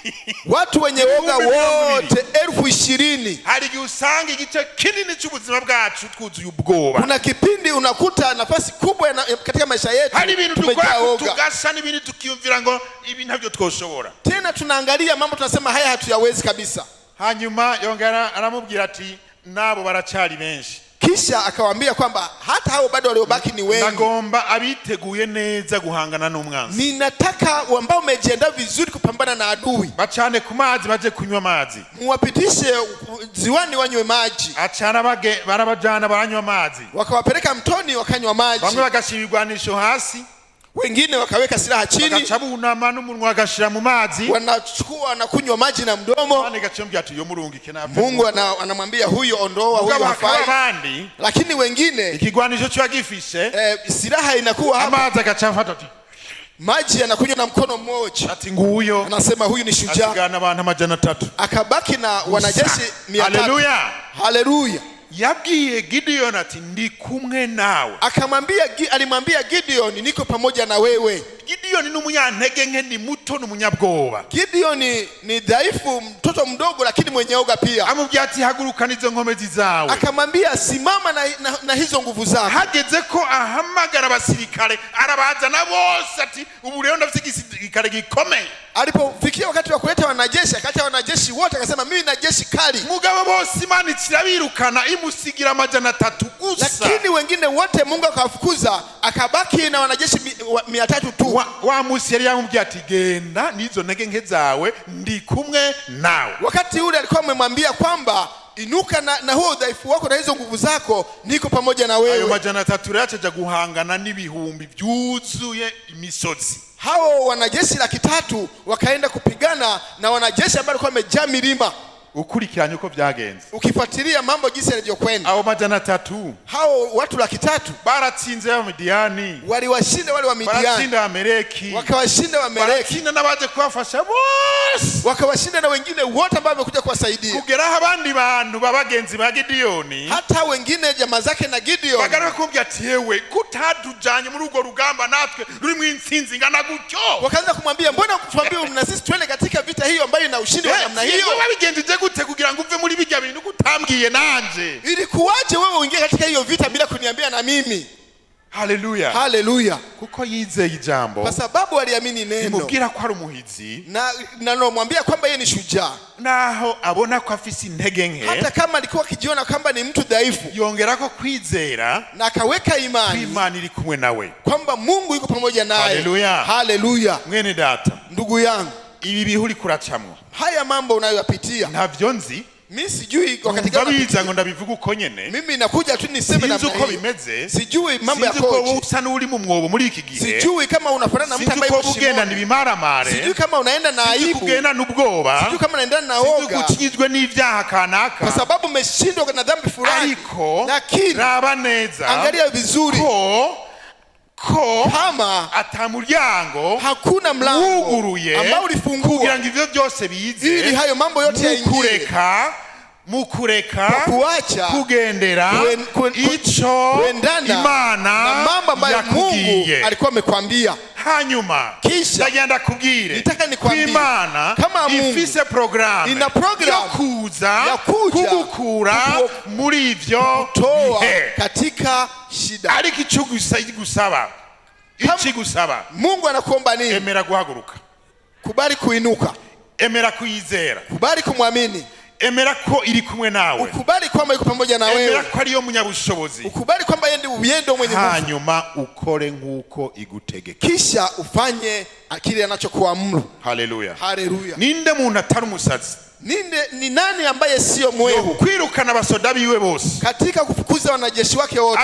Watu wenye woga wote 20,000. Hari usanga igice kinini cy'ubuzima bwacu twuzuye ubwoba. Kuna kipindi unakuta nafasi kubwa katika maisha yetu. Hari ibintu tugasa n'ibintu tukiyumvira ngo ibi ntavyo twoshobora. Tena tunaangalia mambo tunasema haya hatuyawezi kabisa. Hanyuma yongera aramubwira ati nabo baracari benshi. Kisha akawaambia kwamba hata hao bado waliobaki ni wengi. Nagomba abiteguye neza guhangana n'umwanzi. Ninataka ambao umejiandaa vizuri kupambana na adui. Bacane ku mazi baje kunywa mazi. Muwapitishe ziwani wanywe maji. Achana barabajana baranywa mazi. Wakawapeleka mtoni wakanywa maji. Bamwe bagashibirwanisho hasi. Wengine wakaweka silaha chini. Bakacabuna manu munwa agashira mu mazi. Wanachukua na kunywa maji na mdomo. Bane gachombya ati yo murungike na Mungu anamwambia huyo ondoa huyo hafai. Lakini wengine ikigwanisho cyo agifishe silaha inakuwa hapa. Amazi agacafata ati maji anakunywa na mkono mmoja. Ati nguyo. Anasema huyu ni shujaa. Asigana abantu 300. Akabaki na wanajeshi 300. Haleluya. Haleluya. Yabwiye Gideon ati ndi kumwe nawe. Alimwambia Gideon niko pamoja na wewe. Gideon ni umunyantege nke, ni muto, ni umunyabwoba. Gideon ni dhaifu, mtoto mdogo lakini mwenye oga pia. Amubwira ati haguruka nizo nkomezi zawe. Akamwambia simama na hizo nguvu zako. Hageze ko ahamagara abasirikare arabaza na bose ati ubu rero ndafite igisirikare gikomeye. Alipofikia wakati wa kuleta wanajeshi, akata wanajeshi wote akasema mimi na jeshi kali. Mugabo bose Imana ikirabirukana imusigira 300 gusa. Lakini wengine wote Mungu akawafukuza, akabaki na wanajeshi 300 tu. Wa musi yari yamubwiye ati genda nizo ntege nke zawe ndi kumwe nawe. Wakati ule alikuwa amemwambia kwamba inuka na huo udhaifu wako na hizo nguvu zako niko pamoja na wewe. Ayo 300 yacaja guhangana n'ibihumbi byuzuye imisozi. Hao wanajeshi 300 wakaenda kupigana na wanajeshi ambao walikuwa wamejaa milima. Ukurikiranye uko byagenze. Ukifuatilia mambo jinsi yalivyokwenda. Abo 300 hao watu 300 baratsinze wa Midiani. Waliwashinda wale wa Midiani. Baratsinda Amaleki. Wakawashinda wa Amaleki. Baratsinda nabaje kuwafasha bose. Wakawashinda na wengine wote ambao wamekuja kuwasaidia. Kugera abandi bantu babagenzi ba Gideon. Hata wengine jamaa zake na Gideon. Bagara kumbya ati yewe kutadujanye muri ugo rugamba natwe ruri mu intsinzi ngana gutyo. Wakaanza kumwambia mbona kutuambia mna sisi twende katika vita hiyo ambayo ina ushindi wa namna hiyo? Wewe wabigendeje gute kugira ngo uve muri bijya bintu kutambwiye nanje? Ilikuwaje wewe uingie katika hiyo vita bila kuniambia na mimi? Haleluya. Haleluya. Kuko yizeye ijambo. Kwa sababu aliamini neno. Nimubwira ko ari umuhizi. Na nomwambia kwamba yeye ni shujaa. Naho abona ko afise intege nke. Hata kama alikuwa akijiona kwamba ni mtu dhaifu. Yongera ko kwizera. Na akaweka imani. Imani iri kumwe nawe. Kwamba Mungu yuko pamoja naye. Haleluya. Haleluya. Mwene data. Ndugu yangu. Ibi bihuri kuracamwa. Haya mambo unayoyapitia. Ntavyo nzi. Mimi sijui wakati gani nabiza ngo ndabivuga uko nyene. Mimi nakuja tu niseme na uko bimeze. Sijui mambo ya koje. Sijui ko usa n'uri mu mwobo muri iki gihe. Sijui kama unafanana na mtu ambaye yuko ugenda nibimaramare. Sijui kama unaenda na aibu. Sijui kugenda n'ubwoba. Sijui kama unaenda na oga. Sijui kukinyizwe n'ivyaha kanaka. Kwa sababu umeshindwa na dhambi fulani. Ariko lakini raba neza. Angalia vizuri. Ko kama atamuryango hakuna mlango uguruye ambao ulifungua kugira ngo ivyo byose bize ili hayo mambo yote yaingie kureka mukureka kuacha kugendera ico Imana Mungu alikuwa amekwambia. Hanyuma ndagenda kubwire Imana kama Mungu ifise programme ina program ya kugukura muri ivyo katika shida. Ariko ico gusaba iki gusaba Mungu anakuomba nini? Emera guhaguruka, kubali kuinuka, emera kuyizera, kubali kumwamini, emera ko iri kumwe nawe, ukubali kwamba yuko pamoja na wewe, emera ko ariyo munyabushobozi, ukubali kwamba yeye ndiye mwenye nguvu. Hanyuma ukore nkuko igutegeka, kisha ufanye kile anachokuamuru. Haleluya, haleluya. Ninde muntu atari umusazi? Ni nani ambaye sio mwehu? Kwirukana abasoda biwe bose, katika kufukuza wanajeshi wake wote,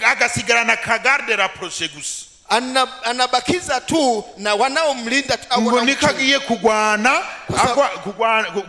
agasigara na kagarde rapproché gusa, anabakiza tu na wanaomlinda ngo nikagiye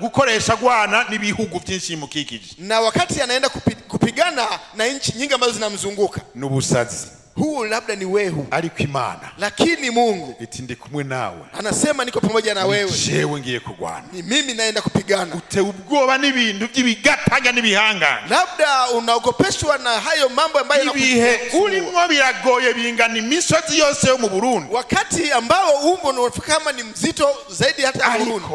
gukoresha gwana n'ibihugu byinshi mukikije, na wakati anaenda kupigana na nchi nyingi ambazo zinamzunguka. Nubusazi huu labda ni wehu, ariko Imana lakini Mungu eti ndi kumwe nawe, anasema niko pamoja na wewe, jewe ngiye kugwana, ni mimi naenda kupigana. Ute ubwoba n'ibintu by'ibigatanya n'ibihanga, labda unaogopeshwa na hayo mambo ambayo ibihe urimo biragoye bingana imisozi yose yo mu Burundi, wakati ambao unafikama ni mzito zaidi hata Burundi,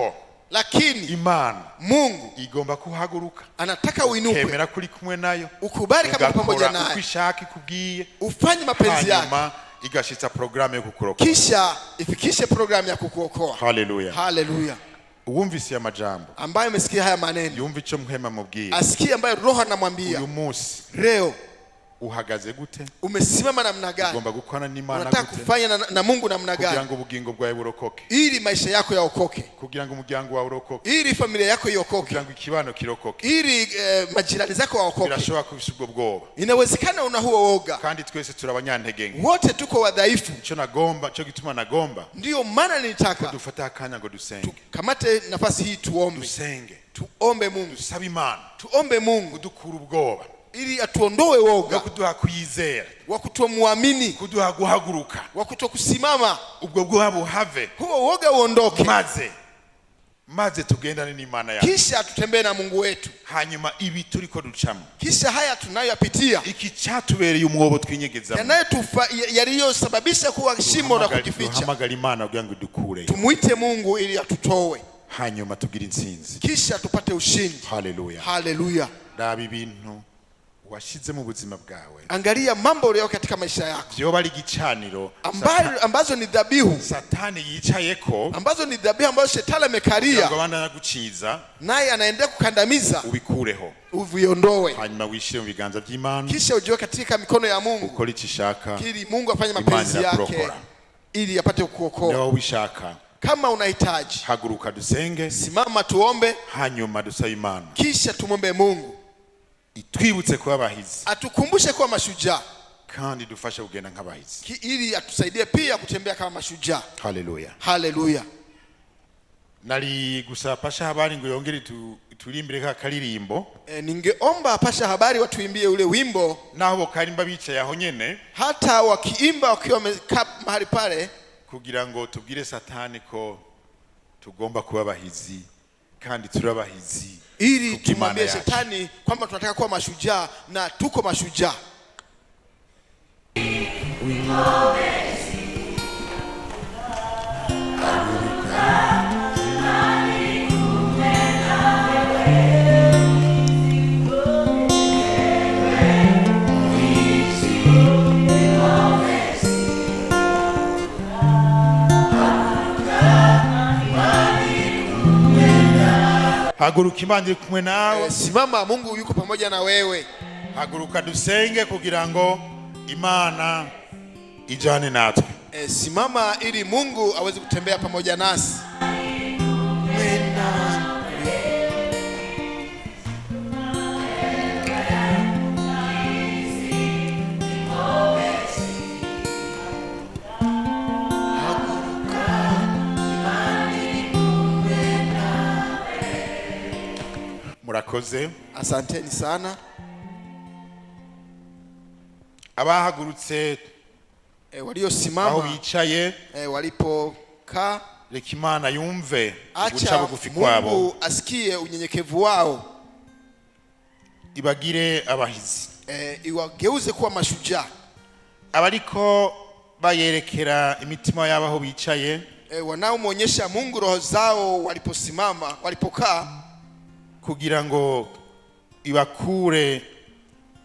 lakini Imana Mungu igomba kuhaguruka, anataka uinuke, ukemera kuri kumwe nayo, ukubali kama pamoja naye, ukishaka kubwiye, ufanye mapenzi yake, hanyuma igashitsa programu yo kukurokoa, kisha ifikishe programu ya kukuokoa. Haleluya, haleluya. Uwumvise amajambo ambaye umesikia haya maneno, yumva ico muhema mubwiye, asikie ambaye Roho anamwambia. Uyu munsi leo uhagaze gute? Umesimama namna gani? Ugomba gukwana n'Imana gute? Unataka kufanya na Mungu namna gani? Kugira ngo ubugingo bwawe burokoke, ili maisha yako yaokoke, kugira ngo umuryango wawe urokoke, ili familia yako iokoke, kugira ngo ikibano kirokoke, ili majirani zako waokoke. Birashobora kubisa ubwo bwoba, inawezekana una huo woga, kandi twese turabanyantege nke, wote tuko wadhaifu. Cyo gituma nagomba, ndio maana nilitaka dufata akanya ngo dusenge, kamate nafasi hii tuombe, dusenge, tuombe Mungu, dusabe Imana, tuombe Mungu dukura ubwoba, ili atuondoe woga, kuduha kuyizera, wakutomwamini, kuduha guhaguruka, wakutokusimama, ubwo bwoba buhave, huo woga uondoke, maze tugendane n'Imana yacu, kisha tutembee na Mungu wetu. Hanyuma ibi turiko ducamo, kisha haya tunayopitia, iki cyatubereye umwobo twinyegezamo, yaliyosababisha kuwa shimo la kujificha, hamagara Imana kugira ngo dukure, tumuite Mungu ili atutoe, hanyuma tugire intsinzi, kisha tupate ushindi. Haleluya, haleluya. Raba ibintu washize mu buzima bwawe, angalia mambo ulio katika maisha yako, byo bari gicaniro ambazo ni dhabihu Satani yicayeko, ambazo ni dhabihu ambazo Shetani amekalia, ngo bana guciza, naye anaendelea kukandamiza, ubikureho, uviondoe, hanyuma wishire mu biganza by'Imana, kisha ujiwe katika mikono ya Mungu, ukora ikishaka, ili Mungu afanye mapenzi yake, ili apate kukuokoa. Ndio wishaka, kama unahitaji, haguruka dusenge, simama tuombe, hanyuma dusabe Imana, kisha tumombe Mungu itwibutse kuba abahizi, atukumbushe kuwa mashujaa, kandi dufashe kugenda nk'abahizi, ili atusaidie pia kutembea kama mashujaa. Haleluya, haleluya. Nali gusaba pasha habari ngo yongere turimbire ka karirimbo, ningeomba pasha habari watuimbie ule wimbo, naho karimba bicaye aho nyene, hata wakiimba wakiwa wamekaa mahali pale, kugira ngo tubwire Satani ko tugomba kuba abahizi, kandi turabahizi, ili tumwambie Shetani kwamba tunataka kuwa mashujaa na tuko mashujaa. Haguruka, Imana iri kumwe nawe, simama, Mungu yuko pamoja na wewe. Haguruka dusenge kugira ngo Imana ijane natwe, simama ili Mungu aweze kutembea pamoja nasi. Murakoze, asanteni sana. Abahagurutse waliosimama aho bicaye, walipokaa, reka Imana yumve guca bugufi kwabo, Mungu asikie unyenyekevu wao, ibagire abahizi, iwageuze kuwa mashujaa. abariko bayerekera imitima yabo aho bicaye, wanaomonyesha Mungu roho zao waliposimama, walipokaa, kugira ngo ibakure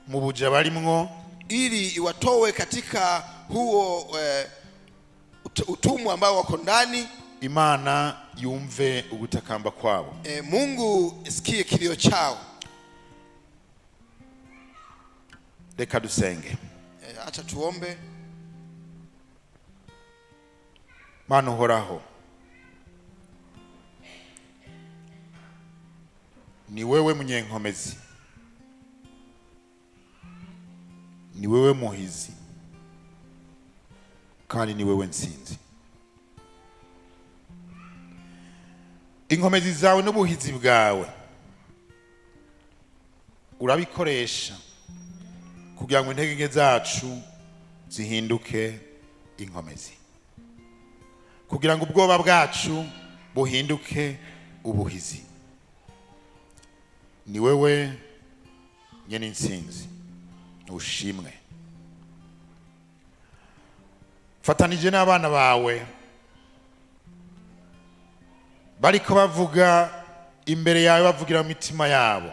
mu buja barimwo, ili iwatowe katika huo utumwa ambao wako ndani. Imana yumve ugutakamba kwabo, Mungu isikie kilio chao. Reka dusenge. Acha tuombe. Mana uhoraho, ni wewe munyenkomezi, ni wewe muhizi, kandi ni wewe nsinzi. Inkomezi zawe n'ubuhizi bwawe urabikoresha kugira ngo intege nke zacu zihinduke inkomezi, kugira ngo ubwoba bwacu buhinduke ubuhizi. Ni wewe nyene insinzi, ushimwe. Fatanije n'abana bawe bariko bavuga imbere yawe, bavugira mu mitima yabo,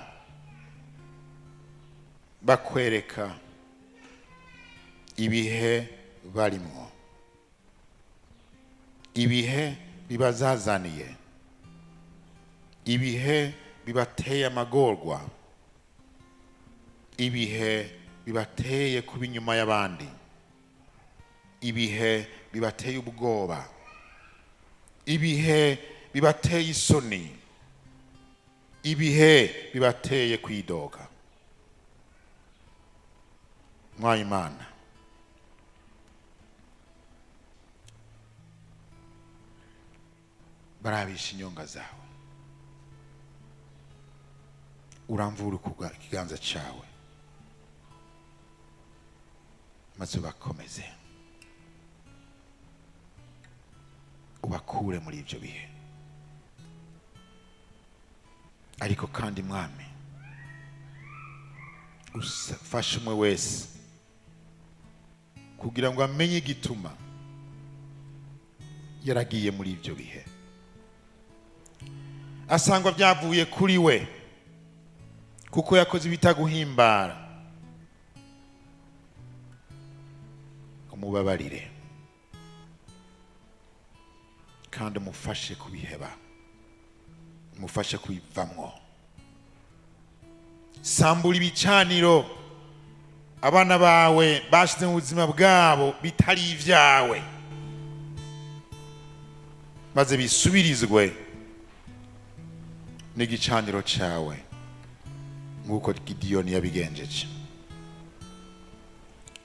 bakwereka ibihe barimwo, ibihe bibazazaniye, ibihe bibateye amagorwa, ibihe bibateye kuba inyuma y'abandi, ibihe bibateye ubwoba, ibihe bibateye isoni, ibihe bibateye kwidoga. Imana, barabisha inyonga zawe, uramvura ikiganza cyawe, maze ubakomeze, ubakure muri ibyo bihe. Ariko kandi Mwami, ufashe umwe wese kugira ngo amenye igituma yaragiye muri ibyo bihe, asangwa byavuye kuri we kuko yakoze ibitaguhimbara. Umubabarire kandi umufashe kubiheba, umufashe kubivamwo. Sambura ibicaniro abana bawe bashize mu buzima bwabo bitari ibyawe, maze bisubirizwe n'igicaniro cyawe nk'uko Gideyoni yabigenjeje.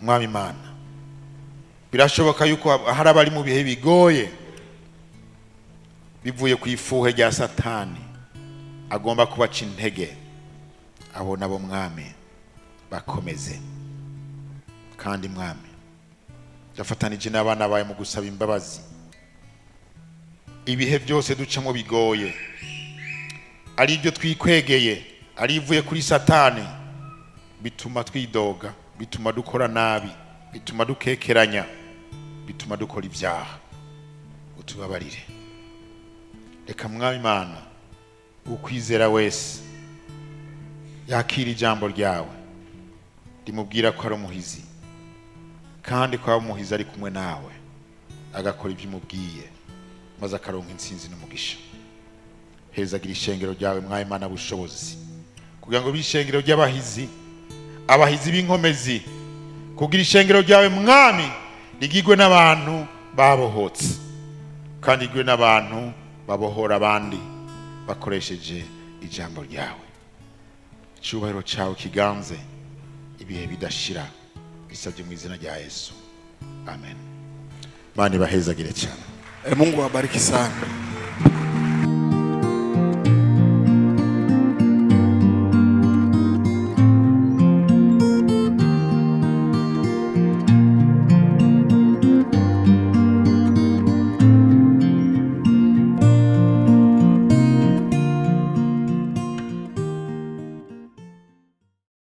Mwami Imana, birashoboka yuko hari abari mu bihe bigoye bivuye ku ifuhe rya Satani agomba kubaca intege. Abo nabo Mwami bakomeze, kandi Mwami yafatanije n'abana bawe mu gusaba imbabazi. Ibihe byose ducamo bigoye, ari ibyo twikwegeye, ari ivuye kuri Satani, bituma twidoga, bituma dukora nabi, bituma dukekeranya, bituma dukora ibyaha. Utubabarire. Reka Mwami Imana, ukwizera wese yakira ijambo ryawe rimubwira ko ari umuhizi, kandi ko ari umuhizi ari kumwe nawe, agakora ibyo umubwiye, maze akaronka intsinzi n'umugisha. Hezagira ishengero ryawe Mwami Imana bushobozi, kugira ngo bishengero ry'abahizi, abahizi b'inkomezi, kugira ishengero ryawe Mwami rigigwe n'abantu babohotse, kandi rigigwe n'abantu babohora abandi bakoresheje ijambo ryawe. Icyubahiro cyawe kiganze ibihe bidashira, bisabye mu izina rya Yesu, amen. Imana ibahezagire cyane. Mungu awabariki sana.